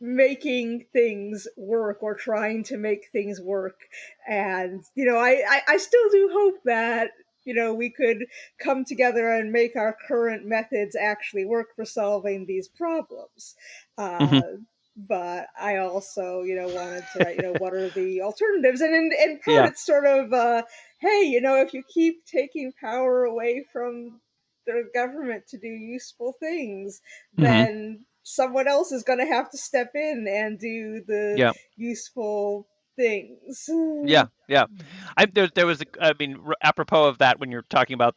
making things work or trying to make things work. And I still do hope that we could come together and make our current methods actually work for solving these problems. Hmm. But I also wanted to write what are the alternatives. And in part Yeah. it's sort of hey, if you keep taking power away from the government to do useful things, Hmm. then someone else is going to have to step in and do the Yeah. useful things. Yeah. Yeah. There was, I mean, apropos of that, when you're talking about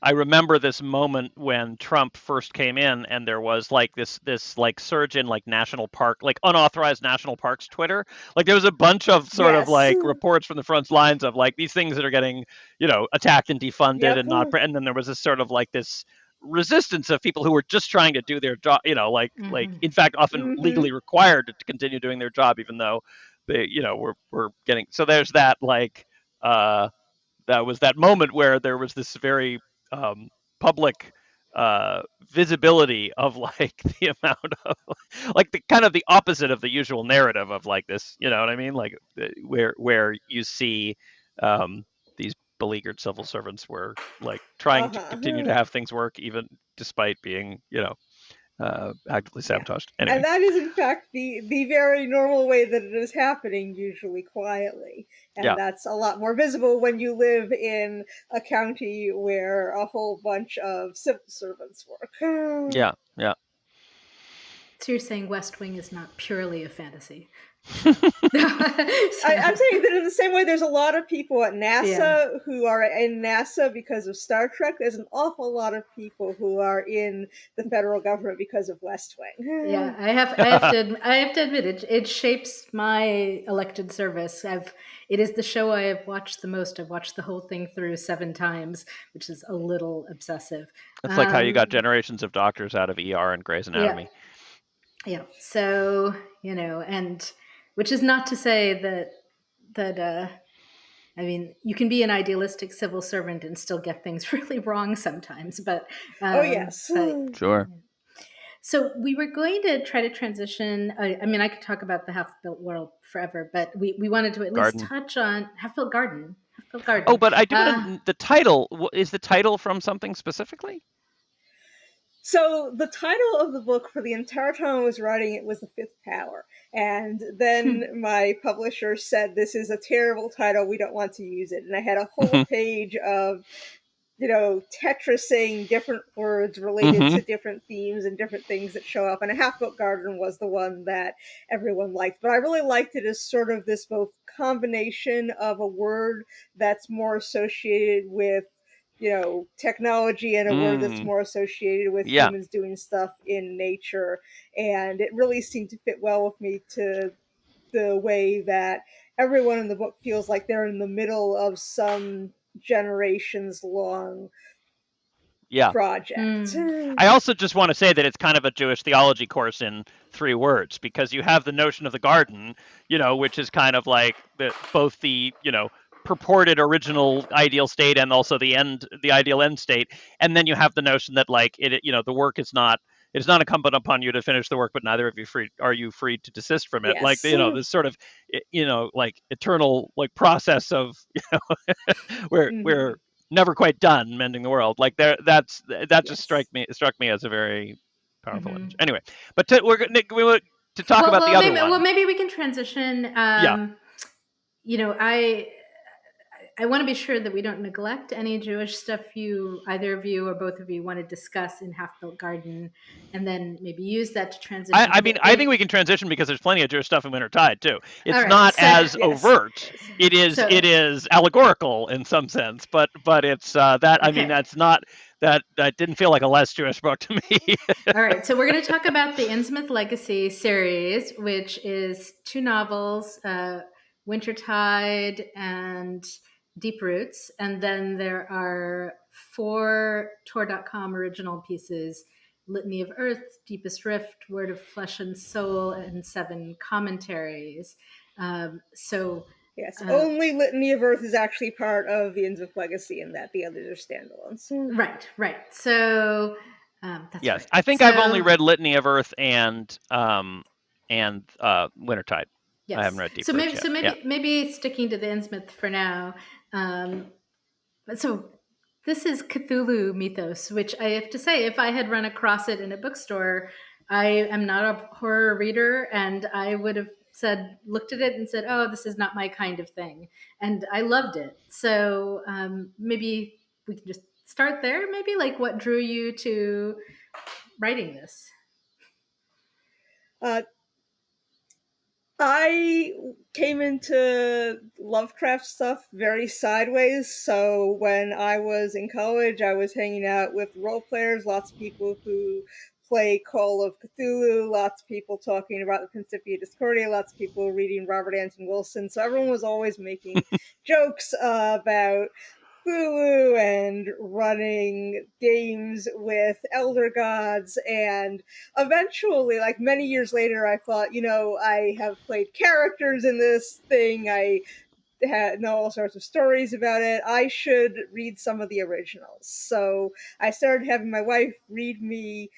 I remember this moment when Trump first came in, and there was like this like surge in like national park, like unauthorized national parks Twitter. Like there was a bunch of sort of Yes. like reports from the front lines of like these things that are getting, attacked and defunded Yep. and not, and then there was this sort of like this resistance of people who were just trying to do their job, like Mhm. in fact often Hmm. legally required to continue doing their job, even though they, were getting. So there's that like that was that moment where there was this very um, public visibility of like the amount of like the kind of the opposite of the usual narrative of like this, you know what I mean? Like where you see these beleaguered civil servants were like trying to continue Uh-huh. to have things work even despite being, actively Yeah. sabotaged. And Anyway, that is in fact the very normal way that it is happening, usually quietly. And yeah, that's a lot more visible when you live in a county where a whole bunch of civil servants work. yeah, yeah. So you're saying West Wing is not purely a fantasy. So, I'm so saying that in the same way there's a lot of people at yeah. NASA who are in NASA because of Star Trek, there's an awful lot of people who are in the federal government because of West Yeah, Wing. I have to admit it shapes my elected service. It is the show I have watched the most. I've watched the whole thing through 7 times, which is a little obsessive. It's like how you got Um, generations of doctors out of ER and Grey's yeah, Anatomy. yeah. So, and which is not to say that I mean, you can be an idealistic civil servant and still get things really wrong sometimes, Oh yes. but Sure. so we were going to try to transition. I mean, I could talk about the half-built world forever, but we wanted to at least Garden. touch on half-built garden. Half-built Oh, garden. but I do want Uh, to. The title is the title from something specifically? So the title of the book for the entire time I was writing it was The Fifth Power. And then my publisher said, this is a terrible title, we don't want to use it. And I had a whole Hmm. page of Tetrising different words related Hmm. to different themes and different things that show up. And A Half Built Garden was the one that everyone liked. But I really liked it as sort of this both combination of a word that's more associated with, technology and a word that's Mm. more associated with Yeah. humans doing stuff in nature. And it really seemed to fit well with me to the way that everyone in the book feels like they're in the middle of some generations long Yeah. project. hmm. I also just want to say that it's kind of a Jewish theology course in 3 words, because you have the notion of the garden, which is kind of like both the, purported original ideal state and also the ideal end state. And then you have the notion that like the work is not, it's not incumbent upon you to finish the work, but neither of you are you free to desist from it. Like, Yes. this sort of, like eternal like process of, we're Hmm. never quite done mending the world. Like that just Yes. struck me as a very powerful image. Mhm. Anyway, but we want to talk about the other one. Maybe we can transition. Yeah. You know, I want to be sure that we don't neglect any Jewish stuff either of you or both of you want to discuss in Half Built Garden, and then maybe use that to transition I to mean, the I think we can transition because there's plenty of Jewish stuff in Wintertide too. All It's right. not So as Yes. overt. Yes. It is allegorical in some sense, but it's that. I mean, okay. that's not that didn't feel like a less Jewish book to me. All right, so we're going to talk about the Innsmouth Legacy series, which is 2 novels, Wintertide and Deep Roots. And then there are 4 Tor.com original pieces, Litany of Earth, Deepest Rift, Word of Flesh and Soul, and 7 commentaries. So Yes. uh, Only Litany of Earth is actually part of the Innsmouth Legacy, and that the others are standalones. right. So that's Yes, right. I think I've only So read Litany of Earth and Wintertide. I haven't yes. read Deep Roots yet. Yeah. Maybe sticking to the Innsmouth for now. So this is Cthulhu mythos, which I have to say, if I had run across it in a bookstore, I am not a horror reader, and I would have looked at it and said, "Oh, this is not my kind of thing," and I loved it. So maybe we can just start there. Maybe like what drew you to writing this? Uh, I came into Lovecraft stuff very sideways. So when I was in college, I was hanging out with role players, lots of people who play Call of Cthulhu, lots of people talking about the Principia Discordia, lots of people reading Robert Anton Wilson. So everyone was always making jokes about Cthulhu and running games with elder gods. And eventually, like many years later, I thought, I have played characters in this thing. I know all sorts of stories about it. I should read some of the originals. So I started having my wife read me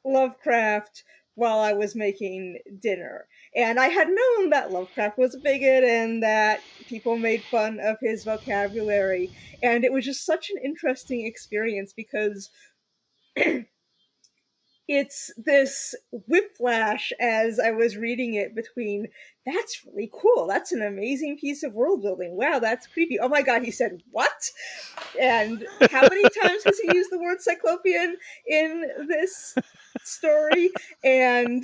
Lovecraft while I was making dinner. And I had known that Lovecraft was a bigot and that people made fun of his vocabulary. And it was just such an interesting experience because it's this whiplash as I was reading it between, that's really cool. That's an amazing piece of world building. Wow, that's creepy. Oh my God, he said, what? And how many times has he used the word cyclopean in this story? And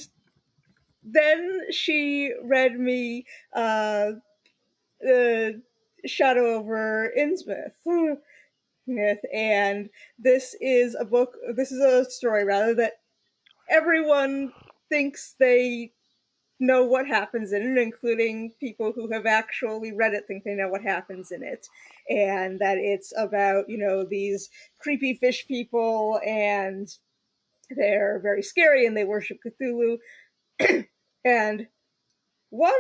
then she read me the Shadow over Innsmouth. And this is a story rather that everyone thinks they know what happens in it, including people who have actually read it think they know what happens in it. And that it's about, these creepy fish people and they're very scary and they worship Cthulhu. And one,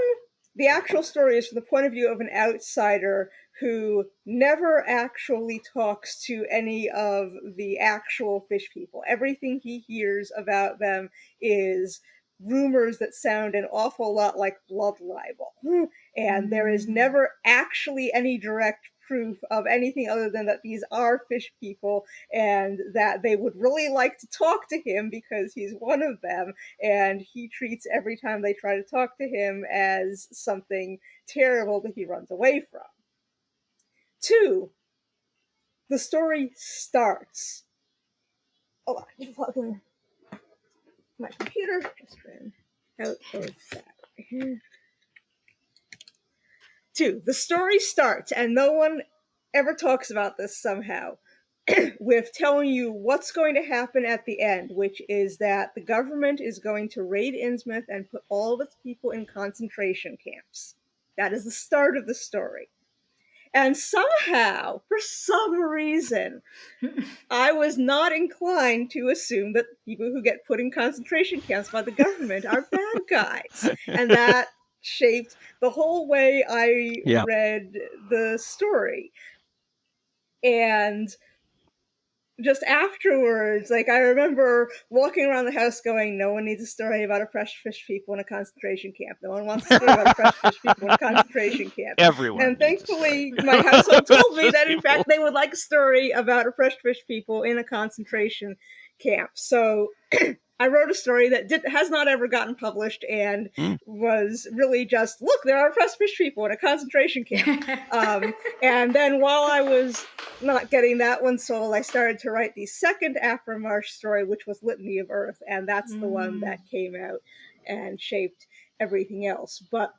the actual story is from the point of view of an outsider who never actually talks to any of the actual fish people. Everything he hears about them is rumors that sound an awful lot like blood libel. And there is never actually any direct proof of anything other than that these are fish people and that they would really like to talk to him because he's one of them, and he treats every time they try to talk to him as something terrible that he runs away from. 2, the story starts. Oh, I need to plug in my computer. Just ran out of battery. 2, the story starts, and no one ever talks about this somehow, with telling you what's going to happen at the end, which is that the government is going to raid Innsmouth and put all of its people in concentration camps. That is the start of the story. And somehow, for some reason, I was not inclined to assume that people who get put in concentration camps by the government are bad guys. And that shaped the whole way I Yeah. read the story. And just afterwards, like, I remember walking around the house going, no one needs a story about oppressed fish people in a concentration camp. No one wants a story about oppressed fish people in a concentration camp. Everyone And needs a story thankfully, my household about told me fish that, in people. fact, they would like a story about oppressed fish people in a concentration camp. So I wrote a story that has not ever gotten published and Mm. was really just, look, there are oppressed fish people in a concentration camp. And then while I was not getting that one sold, I started to write the second Aftermarsh story, which was Litany of Earth, and that's the one that came out and shaped everything else. But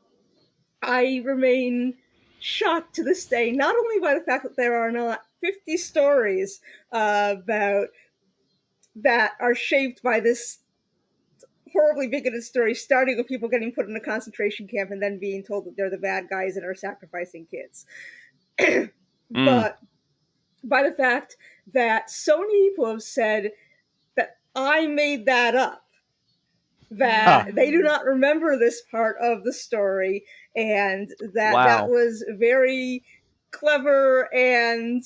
I remain shocked to this day, not only by the fact that there are not 50 stories about that are shaped by this horribly bigoted story, starting with people getting put in a concentration camp and then being told that they're the bad guys and are sacrificing kids. But by the fact that so many people have said that I made that up, that they do not remember this part of the story, and that that Wow. was very clever and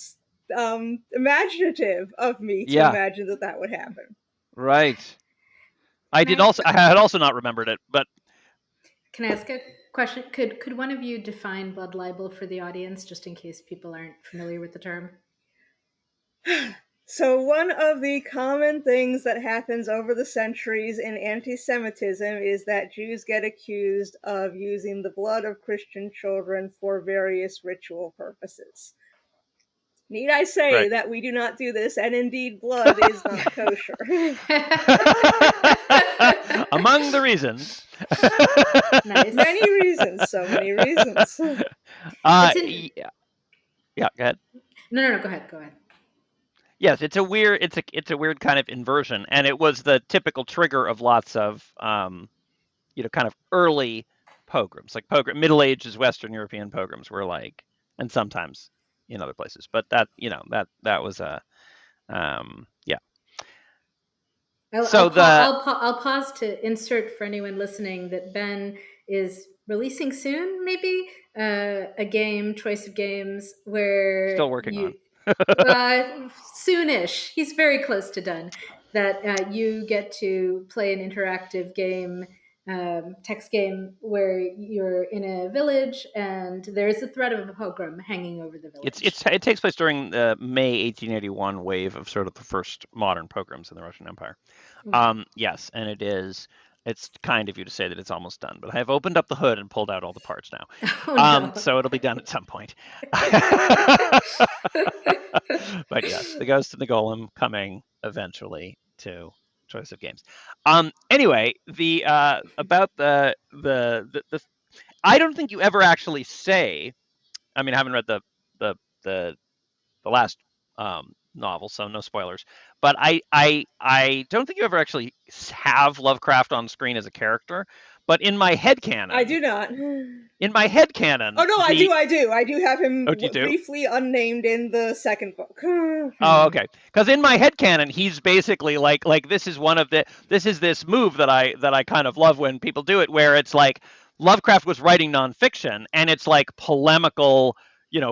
imaginative of me to Yeah. imagine that that would happen. Right. I had also not remembered it, but Can I ask a question? Could one of you define blood libel for the audience, just in case people aren't familiar with the term? So one of the common things that happens over the centuries in anti-Semitism is that Jews get accused of using the blood of Christian children for various ritual purposes. Need I say right. that we do not do this, and indeed blood is not kosher. Among the reasons. Nice. Many reasons, so many reasons. Yeah. Yeah, go ahead. No, go ahead. Yes, it's a weird kind of inversion, and it was the typical trigger of lots of kind of early pogroms, like Middle Ages Western European pogroms were like, and sometimes in other places, but that was a yeah. I'll pause to insert for anyone listening that Ben is releasing soon, maybe a game, Choice of Games, where still working on. Soonish. He's very close to done. That you get to play an interactive game, text game, where you're in a village and there's a threat of a pogrom hanging over the village. It takes place during the May 1881 wave of sort of the first modern pogroms in the Russian Empire. Yes, and it's kind of you to say that it's almost done, but I have opened up the hood and pulled out all the parts now. No. So it'll be done at some point. But yes, the Ghost and the Golem coming eventually to Choice of Games. Anyway, the about the I don't think you ever actually say. I mean, I haven't read the last novel, so no spoilers. But I don't think you ever actually have Lovecraft on screen as a character. But in my headcanon, I do not. In my headcanon. Oh no, I do. I do have him briefly unnamed in the second book. Oh, okay. Because in my headcanon, he's basically like this is this move that I kind of love when people do it, where it's like Lovecraft was writing nonfiction, and it's like polemical,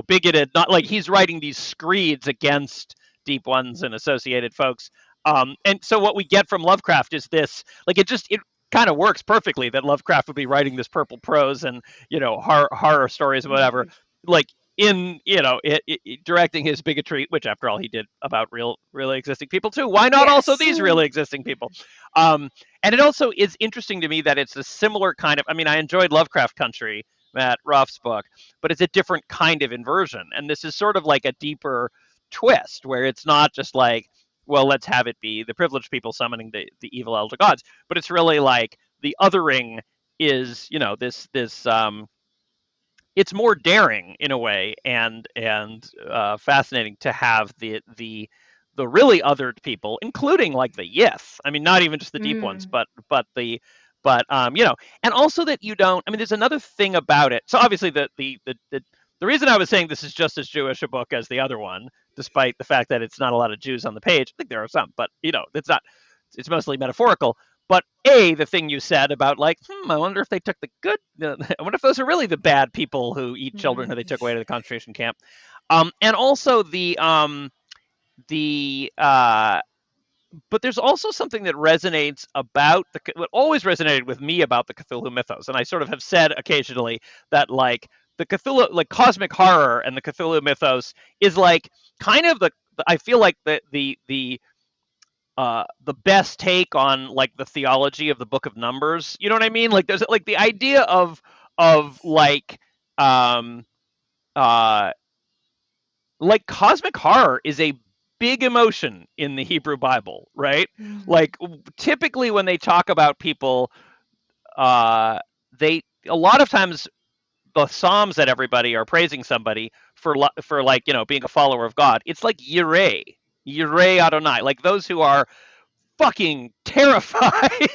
bigoted, not like he's writing these screeds against Deep Ones and associated folks. And so what we get from Lovecraft is this, like it kind of works perfectly that Lovecraft would be writing this purple prose and horror stories or whatever, like in directing his bigotry, which after all he did about really existing people too. Why not also these really existing people? And it also is interesting to me that it's a similar kind of. I mean, I enjoyed Lovecraft Country, Matt Ruff's book, but it's a different kind of inversion, and this is sort of like a deeper twist where it's not just like, well, let's have it be the privileged people summoning the evil elder gods, but it's really like the othering is this it's more daring in a way and fascinating to have the really othered people, including like the Yith. I mean, not even just the deep ones, but and also that you don't. I mean, there's another thing about it. So obviously the reason I was saying this is just as Jewish a book as the other one, despite the fact that it's not a lot of Jews on the page. I think there are some, but it's not. It's mostly metaphorical. But the thing you said about like, I wonder if they took the good. I wonder if those are really the bad people who eat children who they took away to the concentration camp. And also the but there's also something that resonates about what always resonated with me about the Cthulhu mythos, and I sort of have said occasionally that like the Cthulhu, like cosmic horror and the Cthulhu mythos is like kind of I feel like the best take on like the theology of the Book of Numbers. You know what I mean? Like there's like the idea um uh like cosmic horror is a big emotion in the Hebrew Bible, right? Mhm. Like typically when they talk about people, uh, they a lot of times the Psalms that everybody are praising somebody for like being a follower of God. It's like Yireh Adonai, like those who are fucking terrified.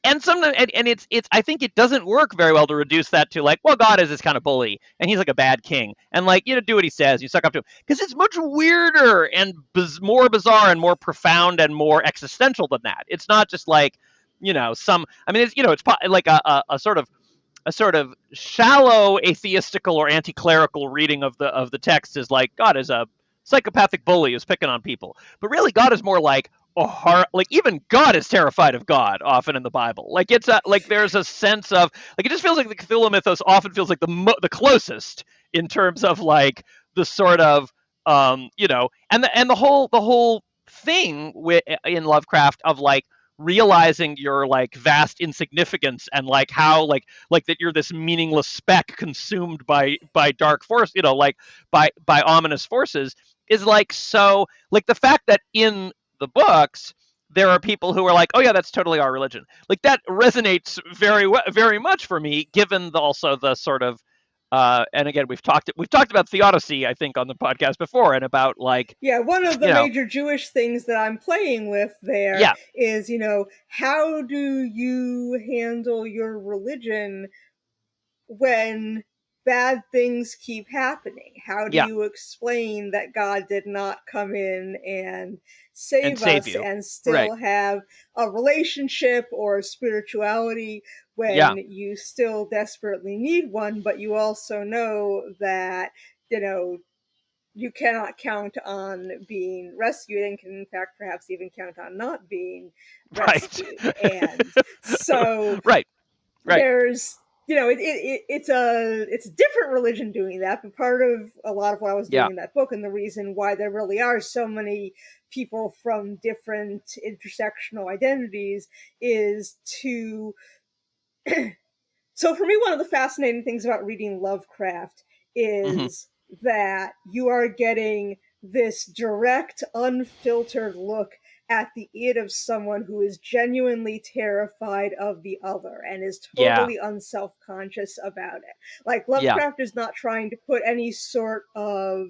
And sometimes and it's I think it doesn't work very well to reduce that to like, well, God is this kind of bully and he's like a bad king and like do what he says, you suck up to him, because it's much weirder and more bizarre and more profound and more existential than that. It's not just like some, I mean, it's it's like a sort of shallow atheistical or anti-clerical reading of the text is like God is a psychopathic bully who's picking on people, but really God is more like a heart. Like even God is terrified of God often in the Bible. Like it's a like there's a sense of like it just feels like the Cthulhu mythos often feels like the closest in terms of like the sort of and the whole thing in Lovecraft of like realizing your like vast insignificance and like how like that you're this meaningless speck consumed by dark force, like by ominous forces, is like, so like the fact that in the books there are people who are like, oh yeah, that's totally our religion, like that resonates very much for me, given also the sort of and again we've talked about theodicy, I think, on the podcast before, and about like Yeah, one of the you know major Jewish things that I'm playing with there yeah is, how do you handle your religion when bad things keep happening? How do yeah you explain that God did not come in and and save save us you, and right, still have a relationship or spirituality yeah, when you still desperately need one, but you also know that, you know, you cannot count on being rescued and can in fact perhaps even count on not being right. rescued. And so Right, right, there's it's a different religion doing that, but part of a lot of what I was yeah, doing in that book, and the reason why there really are so many people from different intersectional identities, is to so for me, one of the fascinating things about reading Lovecraft hmm is that you are getting this direct, unfiltered look at the id of someone who is genuinely terrified of the other and is yeah, totally unself-conscious about it. Like, yeah, Lovecraft is not trying to put any sort of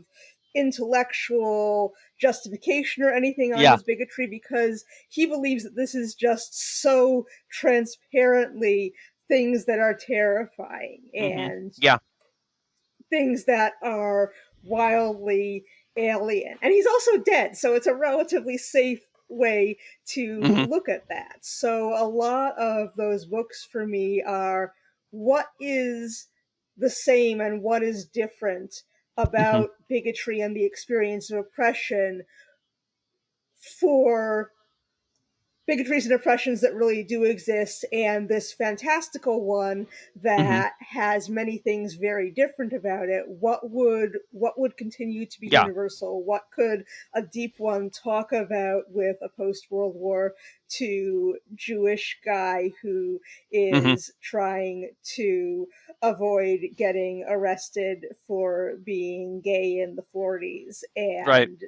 intellectual justification or anything on yeah, his bigotry, because he believes that this is just so transparently things that are terrifying hmm and yeah, things that are wildly alien. And he's also dead, so it's a relatively safe way to hmm look at that. So a lot of those books for me are what is the same and what is different hmm about bigotry and the experience of oppression for bigotries and oppressions that really do exist, and this fantastical one hmm that has many things very different about it. What would continue to be yeah, universal? What could a deep one talk about with a post World War II Jewish guy who hmm is trying to avoid getting arrested for being gay in the 40s? right, And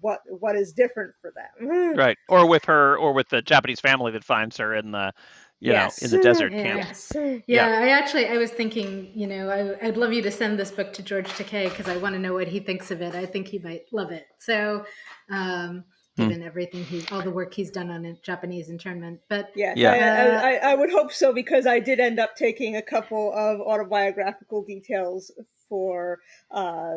what is different for them? right, or with her, or with the Japanese family that finds her in the in Yes. the desert Yeah. camps. Yes. Yeah, Yeah, I was thinking, I'd love you to send this book to George Takei because I want to know what he thinks of it. I think he might love it. So, hmm. given all the work he's done on Japanese internment, but Yes, Yeah, I would hope so, because I did end up taking a couple of autobiographical details for uh,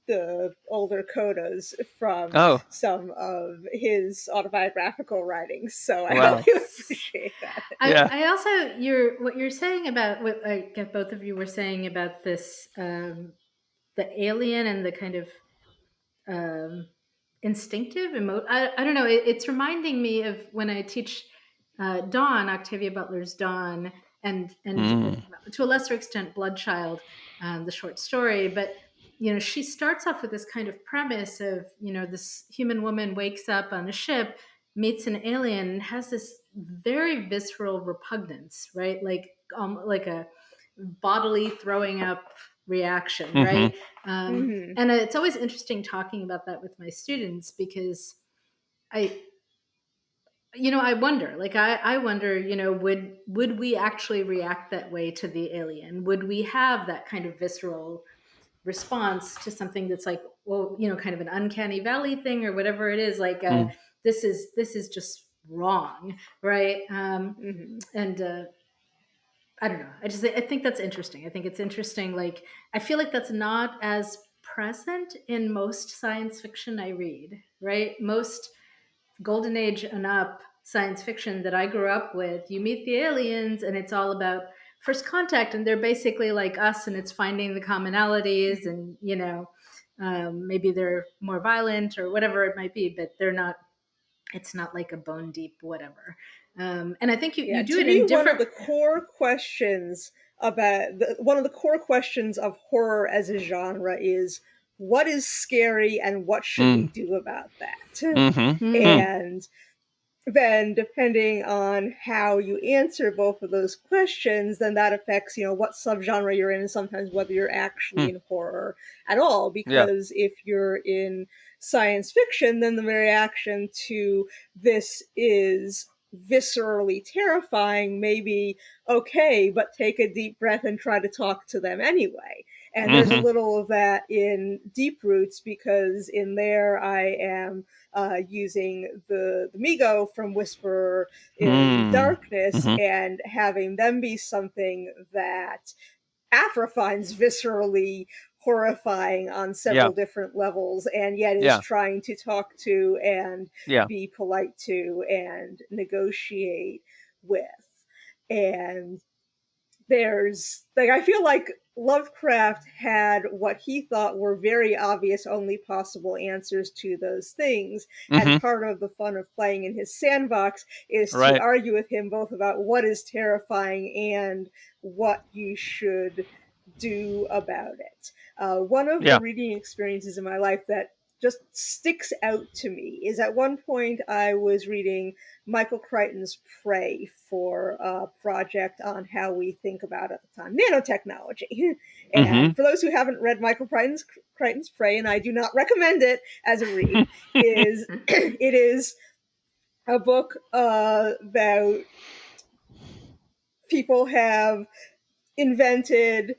the older codas from oh some of his autobiographical writings. So I hope wow, you appreciate that. yeah, I also what you're saying about what I get both of you were saying about this the alien and the kind of um, instinctive. I don't know. It's reminding me of when I teach Dawn, Octavia Butler's Dawn, and Mm. to a lesser extent, Bloodchild, the short story. But she starts off with this kind of premise of this human woman wakes up on a ship, meets an alien, and has this very visceral repugnance, right? Like a bodily throwing up reaction, Mhm. right? Hmm. And it's always interesting talking about that with my students because I, I wonder, I wonder, would we actually react that way to the alien? Would we have that kind of visceral response to something that's like, well, kind of an uncanny valley thing or whatever it is, like, Mm. this is just wrong, right? Hmm. And I don't know. I think that's interesting. I think it's interesting. Like, I feel like that's not as present in most science fiction I read, right? Most golden age and up science fiction that I grew up with, you meet the aliens and it's all about first contact, and they're basically like us, and it's finding the commonalities, Hmm. and maybe they're more violent or whatever it might be, but they're not. It's not like a bone deep whatever. And I think you Yeah, do to it me, in different. one of the core questions of horror as a genre is what is scary and what should we Mm. do about that? Mhm. Mm. Hmm. And then depending on how you answer both of those questions, then that affects what subgenre you're in, and sometimes whether you're actually Mm. in horror at all. Yeah. Because if you're in science fiction, then the reaction to this is viscerally terrifying, maybe okay, but take a deep breath and try to talk to them anyway. And there's a Mhm. little of that in Deep Roots, because in there I am using the Migo from Whisper in Mm. Darkness, Mhm. and having them be something that Afra finds viscerally horrifying on Yeah. several different levels, and yet is Yeah. trying to talk to and Yeah. be polite to and negotiate with. And there's like, I feel like Lovecraft had what he thought were very obvious only possible answers to those things, and Mhm. part of the fun of playing in his sandbox is to Right. argue with him both about what is terrifying and what you should do about it. One of the Yeah. reading experiences in my life that just sticks out to me is, at one point I was reading Michael Crichton's Prey for a project on how we think about, at the time, nanotechnology. And Mhm. for those who haven't read Michael Crichton's Prey, and I do not recommend it as a read, is it is a book about people have invented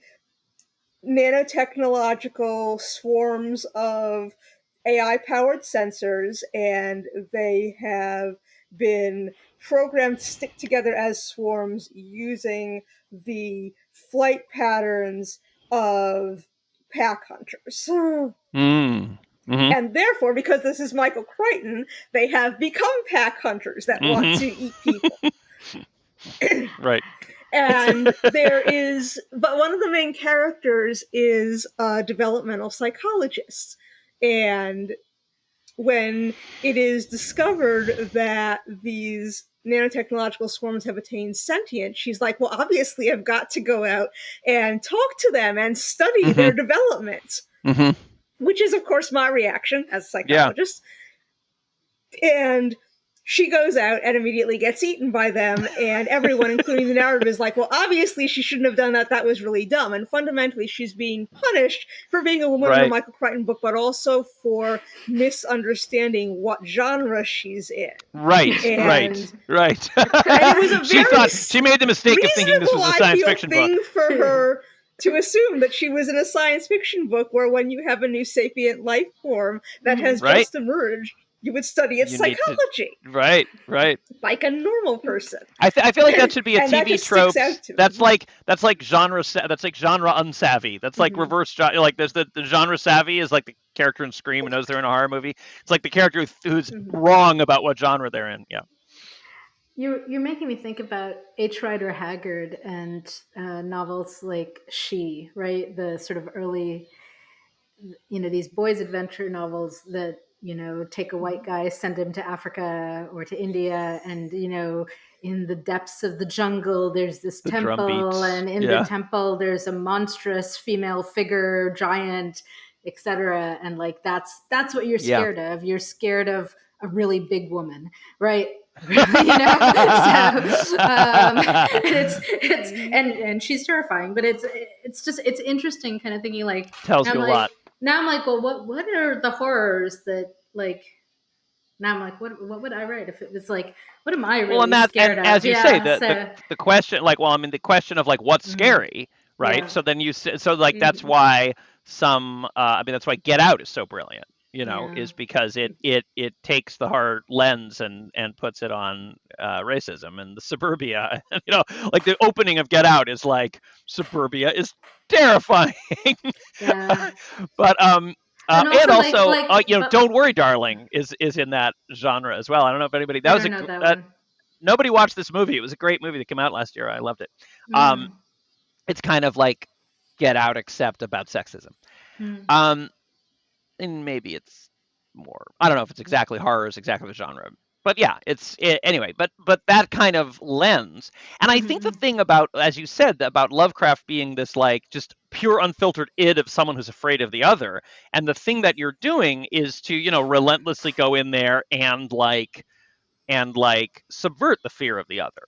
nanotechnological swarms of AI powered sensors, and they have been programmed to stick together as swarms using the flight patterns of pack hunters. Mm. Mhm. And therefore, because this is Michael Crichton, they have become pack hunters that want Mhm. to eat people. Right. And but one of the main characters is a developmental psychologist. And when it is discovered that these nanotechnological swarms have attained sentience, she's like, well, obviously, I've got to go out and talk to them and study their Mhm. development, Mhm. which is, of course, my reaction as a Yeah. psychologist. And she goes out and immediately gets eaten by them, and everyone, including the narrative, is like, well, obviously she shouldn't have done that, that was really dumb. And fundamentally, she's being punished for being a woman in a Right. Michael Crichton book, but also for misunderstanding what genre she's in. Right. Right. And Right. and it was a She very thought she made the mistake of thinking this reasonable, was a I science feel, fiction book. thing for her to assume that she was in a science fiction book, where when you have a new sapient life form that Hmm. has Right? just emerged, you would study its You need to. psychology Right. Right. like a normal person. I feel like that should be a And that TV just sticks tropes. out to That's me. like genre. That's like genre unsavvy. That's like Mhm. reverse. Like there's the genre savvy is like the character in Scream who knows they're in a horror movie. It's like the character who's Mhm. wrong about what genre they're in. Yeah. You're making me think about H. Rider Haggard and novels like She, right? The sort of early these boys' adventure novels that, take a white guy, send him to Africa or to India, and, in the depths of the jungle, there's this The drum temple, beats. and in the Yeah. temple, there's a monstrous female figure, giant, etc. And like that's what you're Yeah. scared of. You're scared of a really big woman, right? And she's terrifying, but it's interesting, kind of thinking like, Tells I'm you a like lot. now I'm like, well, what are the horrors that, like, now I'm like, what would I write if it was like, what am I Well, and really that, scared and of? as you say, Yeah. the So the question, like, well, I mean, the question of like what's mhm, scary, right? yeah. So then so like that's Mhm. why I mean, that's why Get Out is so brilliant, Yeah. is because it takes the hard lens and puts it on racism and the suburbia. Like the opening of Get Out is like, suburbia is terrifying. Yeah. But And and also also, but Don't Worry, Darling is in that genre as well. I don't know if anybody, I that was don't know that one. nobody watched this movie. It was a great movie that came out last year. I loved it. Um, Mm. it's kind of like Get Out, except about sexism. Mm. Um, and maybe it's more. I don't know if it's exactly horror is exactly the genre, but yeah, anyway. But that kind of lens, and I think the Mm-hmm. thing about, as you said, about Lovecraft being this like just pure unfiltered id of someone who's afraid of the other, and the thing that you're doing is to relentlessly go in there and like subvert the fear of the other,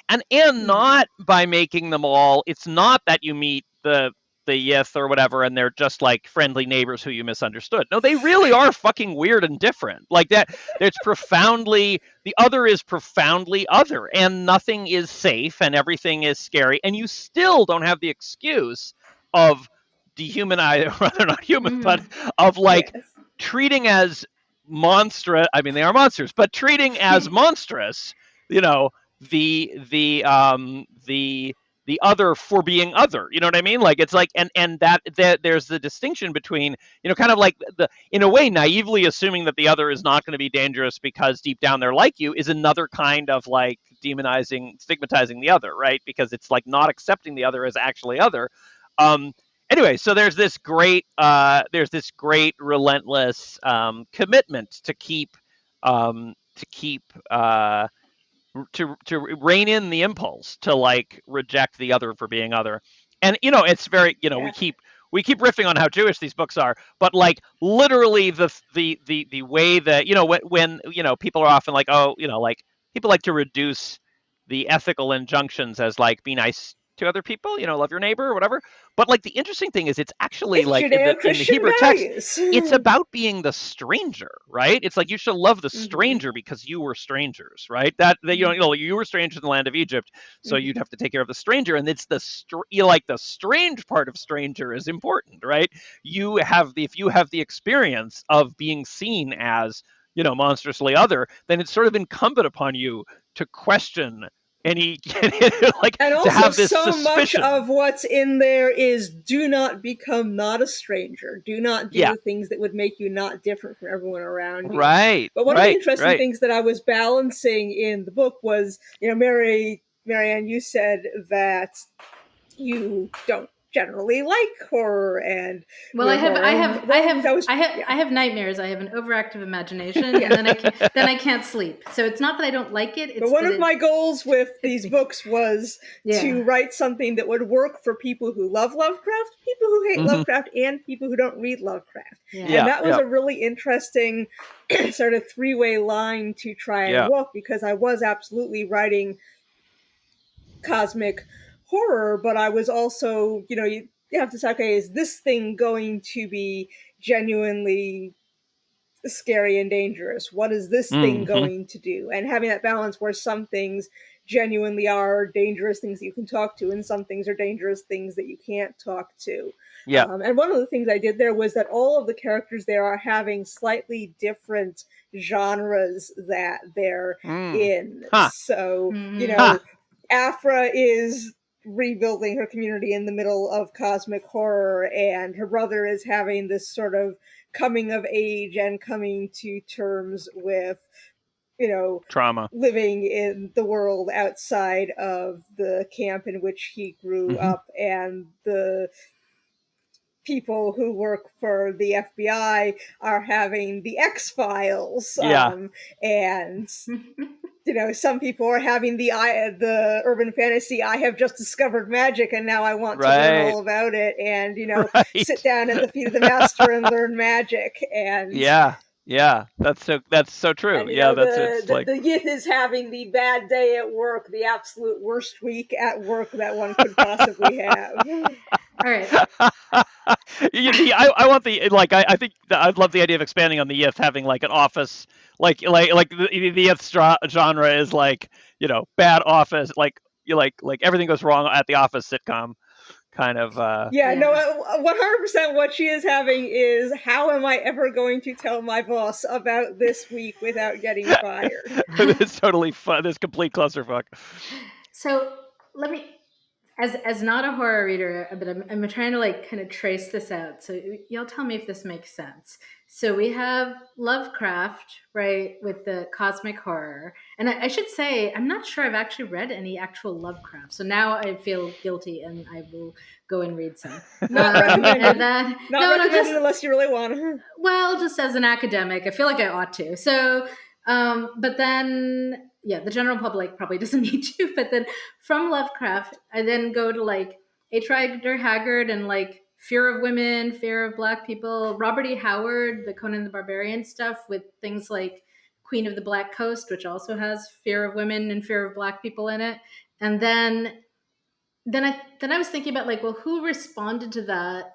and Mm-hmm. not by making them all. It's not that you meet the Yith or whatever and they're just like friendly neighbors who you misunderstood. No, they really are fucking weird and different. Like that, it's profoundly, the other is profoundly other, and nothing is safe and everything is scary, and you still don't have the excuse of dehumanize, rather not human, but Mm-hmm. of like Yes. treating as monstrous. I mean, they are monsters, but treating as monstrous, you know, the other for being other. You know what I mean? Like it's like, and that there's the distinction between, kind of like the in a way naively assuming that the other is not going to be dangerous because deep down they're like you, is another kind of like demonizing, stigmatizing the other, right? Because it's like not accepting the other as actually other. Um, anyway, so there's this great relentless commitment to keep to rein in the impulse to like reject the other for being other. And it's very, Yeah. we keep riffing on how Jewish these books are, but like literally the way that, when people are often like, oh, like people like to reduce the ethical injunctions as like be nice to other people, love your neighbor or whatever. But like the interesting thing is it's actually It's like in the Judeo-Christian Hebrew text, values. it's about being the stranger, right? It's like you should love the Hmm. stranger because you were strangers, right? That you were strangers in the land of Egypt, so you'd Hmm. have to take care of the stranger, and it's like the strange part of stranger is important, right? If you have the experience of being seen as monstrously other, then it's sort of incumbent upon you to question any like And to also, have this so much suspicion. of what's in there is do not become not a stranger. Do not do Yeah, the things that would make you not different from everyone around you. right, But one of the right, interesting right. things that I was balancing in the book was, Marianne, you said that you don't generally like horror and Well, I weird have, I horror. have, And I one of the things have, I was, I have, yeah, I have nightmares. I have an overactive imagination, and yeah. then I can't sleep. So it's not that I don't like it; But it's one that of it my goals with hits these me. books was Yeah, to write something that would work for people who love Lovecraft, people who hate Hmm. Lovecraft, and people who don't read Lovecraft. yeah. And Yeah, that was yeah, a really interesting sort of three-way line to try and yeah. walk because I was absolutely writing cosmic horror, but I was also, you have to say, okay, is this thing going to be genuinely scary and dangerous? What is this thing Hmm. going to do? And having that balance where some things genuinely are dangerous things that you can talk to, and some things are dangerous things that you can't talk to. Yeah. And one of the things I did there was that all of the characters there are having slightly different genres that they're Mm. in. Huh. So, Mm-hmm. Huh. Afra is rebuilding her community in the middle of cosmic horror, and her brother is having this sort of coming of age and coming to terms with, you know, Trauma. living in the world outside of the camp in which he grew Hmm. up, and the people who work for the FBI are having the X-Files, Yeah. and some people are having the urban fantasy. I have just discovered magic, and now I want to learn Right. all about it, and sit Right. down at the feet of the master and learn magic, and Yeah. Yeah. That's so true. and Yeah. It's like. the youth is having the bad day at work, the absolute worst week at work that one could possibly have. All right. I want the like I think I'd love the idea of expanding on the Yith having like an office like the Yith genre is like bad office like everything goes wrong at the office sitcom kind of Yeah, no, Yeah. 100% what she is having is, how am I ever going to tell my boss about this week without getting fired? it's totally fun, this complete clusterfuck. So let me, as not a horror reader, but I'm trying to like kind of trace this out. So y'all tell me if this makes sense. So we have Lovecraft, right, with the cosmic horror. And I should say, I'm not sure I've actually read any actual Lovecraft. So now I feel guilty and I will go and read some. Not recommended. And then, Not no, recommended just, unless you really want to. well, just as an academic, I feel like I ought to. So, but then, yeah, the general public probably doesn't need to. But then from Lovecraft, I then go to like H. Rider Haggard and like Fear of Women, Fear of Black People, Robert E. Howard, the Conan the Barbarian stuff with things like Queen of the Black Coast, which also has Fear of Women and Fear of Black People in it. And then I was thinking about like, well, who responded to that?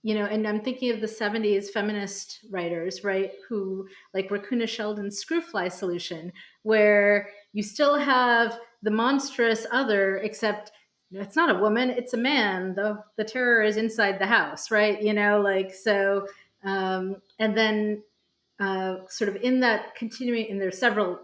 And I'm thinking of the 70s feminist writers, right? Who like Raccoona Sheldon's Screwfly Solution, where you still have the monstrous other, except it's not a woman, it's a man. The terror is inside the house, right? Like so. And then sort of in that continuing, and there's several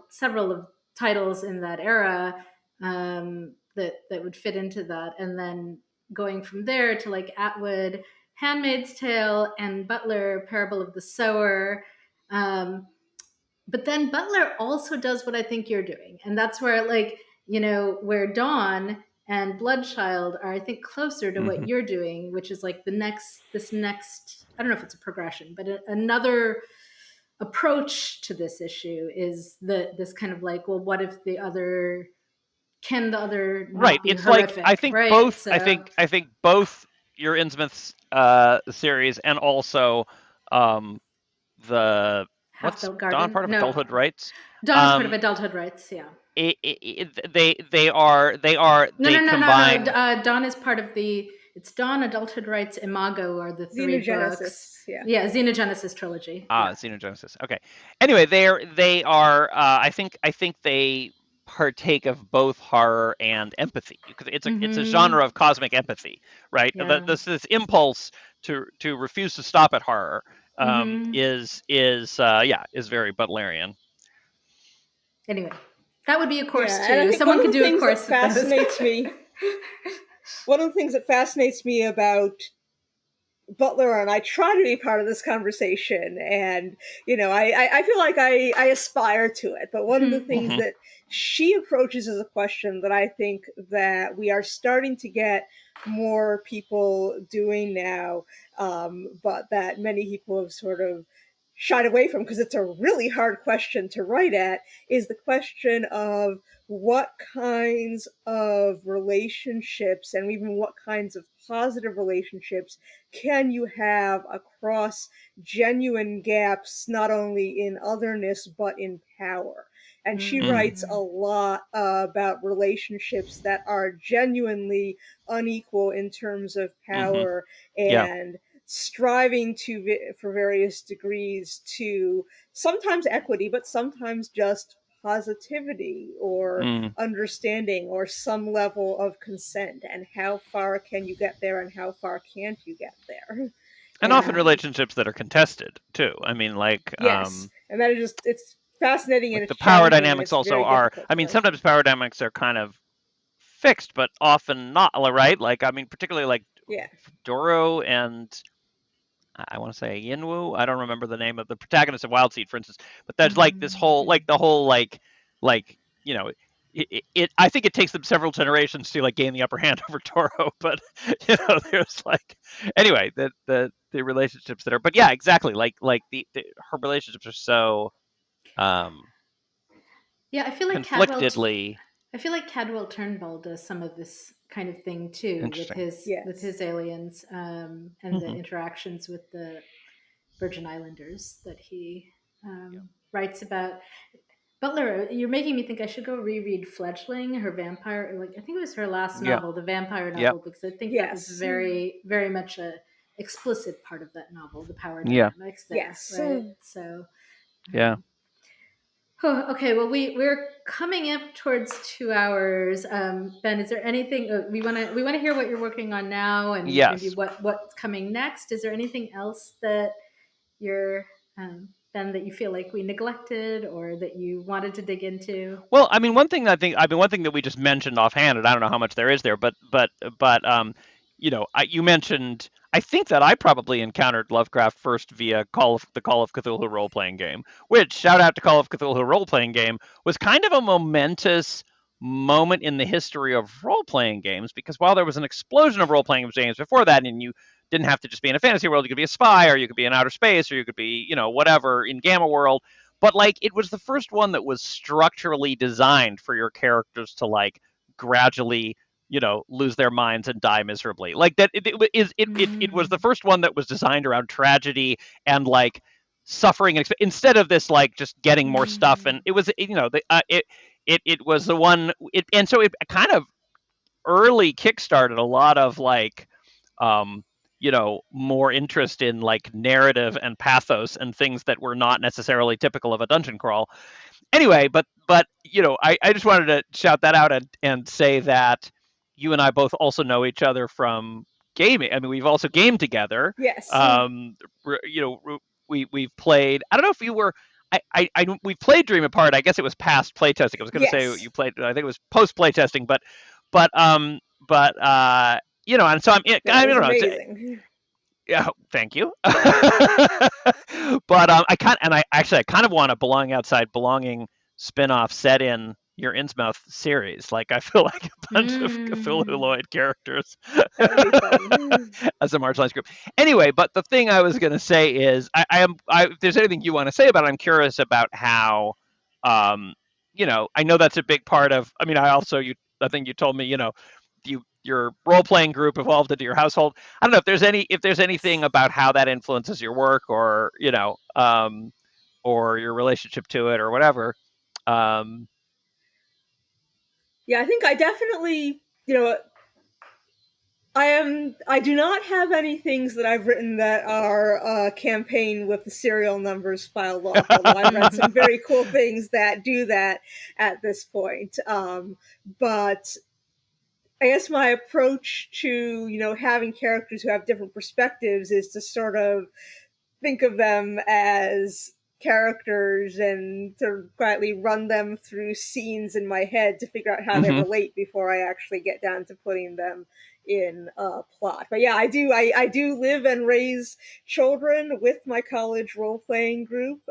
of titles in that era that would fit into that, and then going from there to like Atwood, Handmaid's Tale, and Butler, Parable of the Sower. But then Butler also does what I think you're doing, and that's where like where Dawn and Bloodchild are, I think, closer to what you're doing, which is like this next. I don't know if it's a progression, but another approach to this issue is this kind of like, well, what if the other not Right, be it's like horrific, I think right? both So I think both your Innsmouth's series and also the Half what's Built Dawn Garden, part of no, Adulthood Rights. Dawn is part of Adulthood Rights, yeah. They No. combine. Dawn is part of it's Dawn, Adulthood Rights, Imago are the three books. Xenogenesis, yeah. Yeah, Xenogenesis trilogy. Yeah. Xenogenesis. Okay. Anyway, they are. I think they partake of both horror and empathy because it's a genre of cosmic empathy, right? Yeah. This impulse to refuse to stop at horror is very Butlerian. Anyway, that would be a course Yeah, and I too. think Someone one of could the do a things that course of those. fascinates me, one of the things that fascinates me about Butler, and I try to be part of this conversation, and I feel like I aspire to it. But one of the things that she approaches is a question that I think that we are starting to get more people doing now, but that many people have sort of shied away from because it's a really hard question to write at, is the question of what kinds of relationships, and even what kinds of positive relationships, can you have across genuine gaps, not only in otherness, but in power. And she writes a lot about relationships that are genuinely unequal in terms of power, Yeah. and striving for various degrees to sometimes equity, but sometimes just positivity or understanding or some level of consent, and how far can you get there and how far can't you get there. And often relationships that are contested too. I mean, like yes, and that is just, it's fascinating and like it's the power challenging and dynamics it's also very are. difficult I to mean, write. sometimes power dynamics are kind of fixed, but often not. Right? Like I mean, particularly like Yeah. Doro and I want to say Yinwu. I don't remember the name of the protagonist of Wild Seed, for instance. But there's like this whole like the whole like I think it takes them several generations to like gain the upper hand over Toro, but there's like anyway the relationships that are, but yeah, exactly, like the her relationships are so um Yeah, conflictedly I feel like Cadwell Turnbull does some of this kind of thing too interesting. with Yes. his aliens, and the Hmm. interactions with the Virgin Islanders that he Yep. writes about. Butler, you're making me think I should go reread Fledgling, her vampire. Like I think it was her last Yeah. novel, the vampire Yep. novel, because I think that was Yes. very, very much a explicit part of that novel, the power Yeah. dynamics there, Yes. right? So, Yeah. um, oh, okay. Well, we're coming up towards 2 hours. Ben, is there anything we want to hear what you're working on now, and maybe Yes. what's coming next? Is there anything else that you're Ben, that you feel like we neglected or that you wanted to dig into? Well, I mean, one thing that we just mentioned offhand, and I don't know how much there is there, but you mentioned. I think that I probably encountered Lovecraft first via the Call of Cthulhu role playing game, which shout out to Call of Cthulhu role playing game was kind of a momentous moment in the history of role playing games because while there was an explosion of role playing games before that, and you didn't have to just be in a fantasy world, you could be a spy, or you could be in outer space, or you could be whatever in Gamma World, but like it was the first one that was structurally designed for your characters to like gradually lose their minds and die miserably, like that it was the Mm. first one that was designed around tragedy and like suffering, and instead of this like just getting more stuff. And Mm. it was it was the one and so it kind of early kickstarted a lot of like more interest in like narrative and pathos and things that were not necessarily typical of a dungeon crawl. Anyway, but I just wanted to shout that out and say that you and I both also know each other from gaming. I mean, we've also gamed together. Yes. Um, we've played. I don't know if you were. We played Dream Apart. I guess it was past playtesting. I was going to say Yes. you played. I think it was post playtesting, but and so That I was don't know. amazing. Yeah, thank you. But I kind of want a Belonging spin-off set in your Innsmouth series. Like I feel like a bunch of Mm. Cthulhuoid characters That would be fun. as a marginalized group. Anyway, but the thing I was going to say is, if there's anything you want to say about it, I'm curious about how, um, I know that's a big part of. I mean, I think you told me, your role playing group evolved into your household. I don't know if there's anything about how that influences your work, or or your relationship to it, or whatever. Um, Yeah, I think I definitely, I do not have any things that I've written that are campaign with the serial numbers filed off, although I've read some Mhm. very cool things that do that at this point. But I guess my approach to, having characters who have different perspectives is to sort of think of them as characters and to quietly run them through scenes in my head to figure out how they mhm. relate before I actually get down to putting them in a plot. But yeah, I do live and raise children with my college role playing group.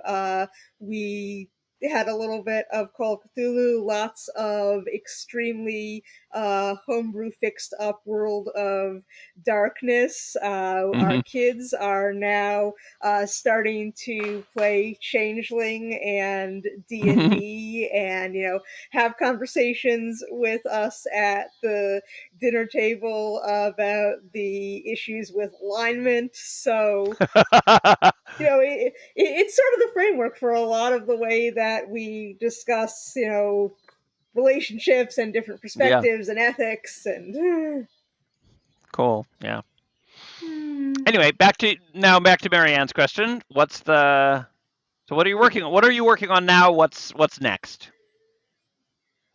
We had a little bit of Call of Cthulhu, lots of extremely homebrew fixed up World of Darkness. Our Mhm. kids are now starting to play Changeling and D and Mhm. D, and have conversations with us at the dinner table about the issues with alignment. So it's sort of the framework for a lot of the way that we discuss relationships and different Yeah. perspectives and ethics and Cool. Yeah. Hmm. Anyway, back to Marianne's question. What are you working on? What are you working on now? What's next?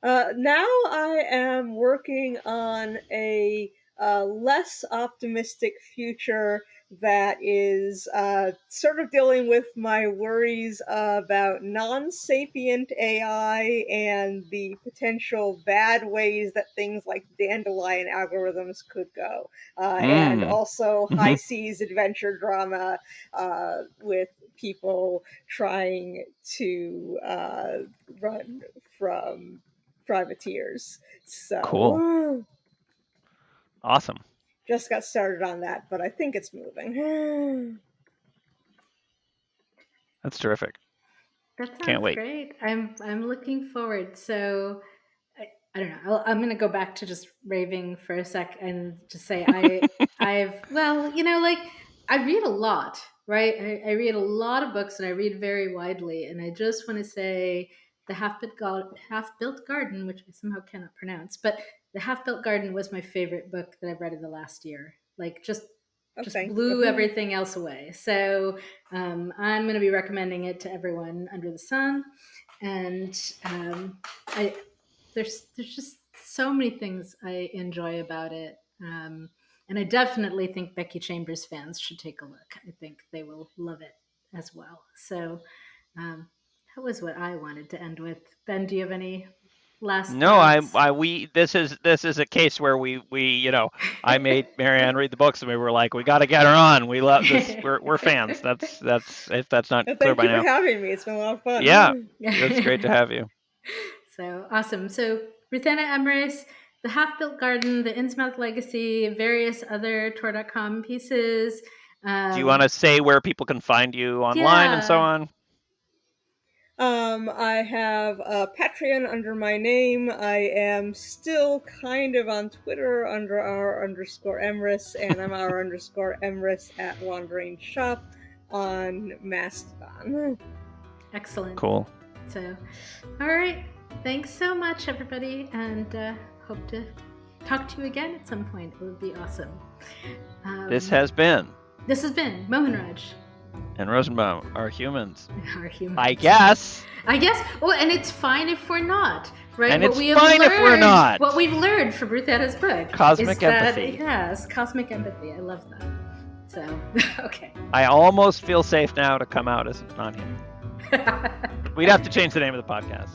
Now I am working on a less optimistic future that is sort of dealing with my worries about non sapient AI and the potential bad ways that things like dandelion algorithms could go. And Mm. also high Mhm. seas adventure drama with people trying to run from privateers. So Cool. Awesome. just got started on that, but I think it's moving. That's terrific. That sounds Can't wait. great. I'm looking forward. So I don't know. I'm going to go back to just raving for a sec and just say I read a lot, right? I read a lot of books and I read very widely, and I just want to say the Half-Built Garden, which I somehow cannot pronounce, but the Half-Built Garden was my favorite book that I've read in the last year. Like just Thank blew you. everything else away. So I'm going to be recommending it to everyone under the sun, and there's just so many things I enjoy about it. And I definitely think Becky Chambers fans should take a look. I think they will love it as well. So that was what I wanted to end with. Ben, do you have any last No, thoughts? this is a case where we I made Marianne read the books and we were like, we got to get her on. We love this. We're fans. That's if that's not Well, clear thank by you for now. having me. It's been a lot of fun. Yeah, it's great to have you. So awesome. So Ruthanna Emrys, The Half-Built Garden, The Innsmouth Legacy, various other Tor.com pieces. Do you want to say where people can find you online and so on? I have a Patreon under my name. I am still kind of on Twitter under r_Emrys, and I'm r_Emrys at Wandering Shop on Mastodon. Excellent. Cool. So, all right. Thanks so much, everybody, and hope to talk to you again at some point. It would be awesome. This has been Mohanraj. And Rosenbaum are humans. Are humans. I guess. Well, and it's fine if we're not, right? And it's fine if we're not. What we've learned from Ruthanna's book. Cosmic empathy. Yes, cosmic empathy. I love that. So, okay. I almost feel safe now to come out as non-human. We'd have to change the name of the podcast.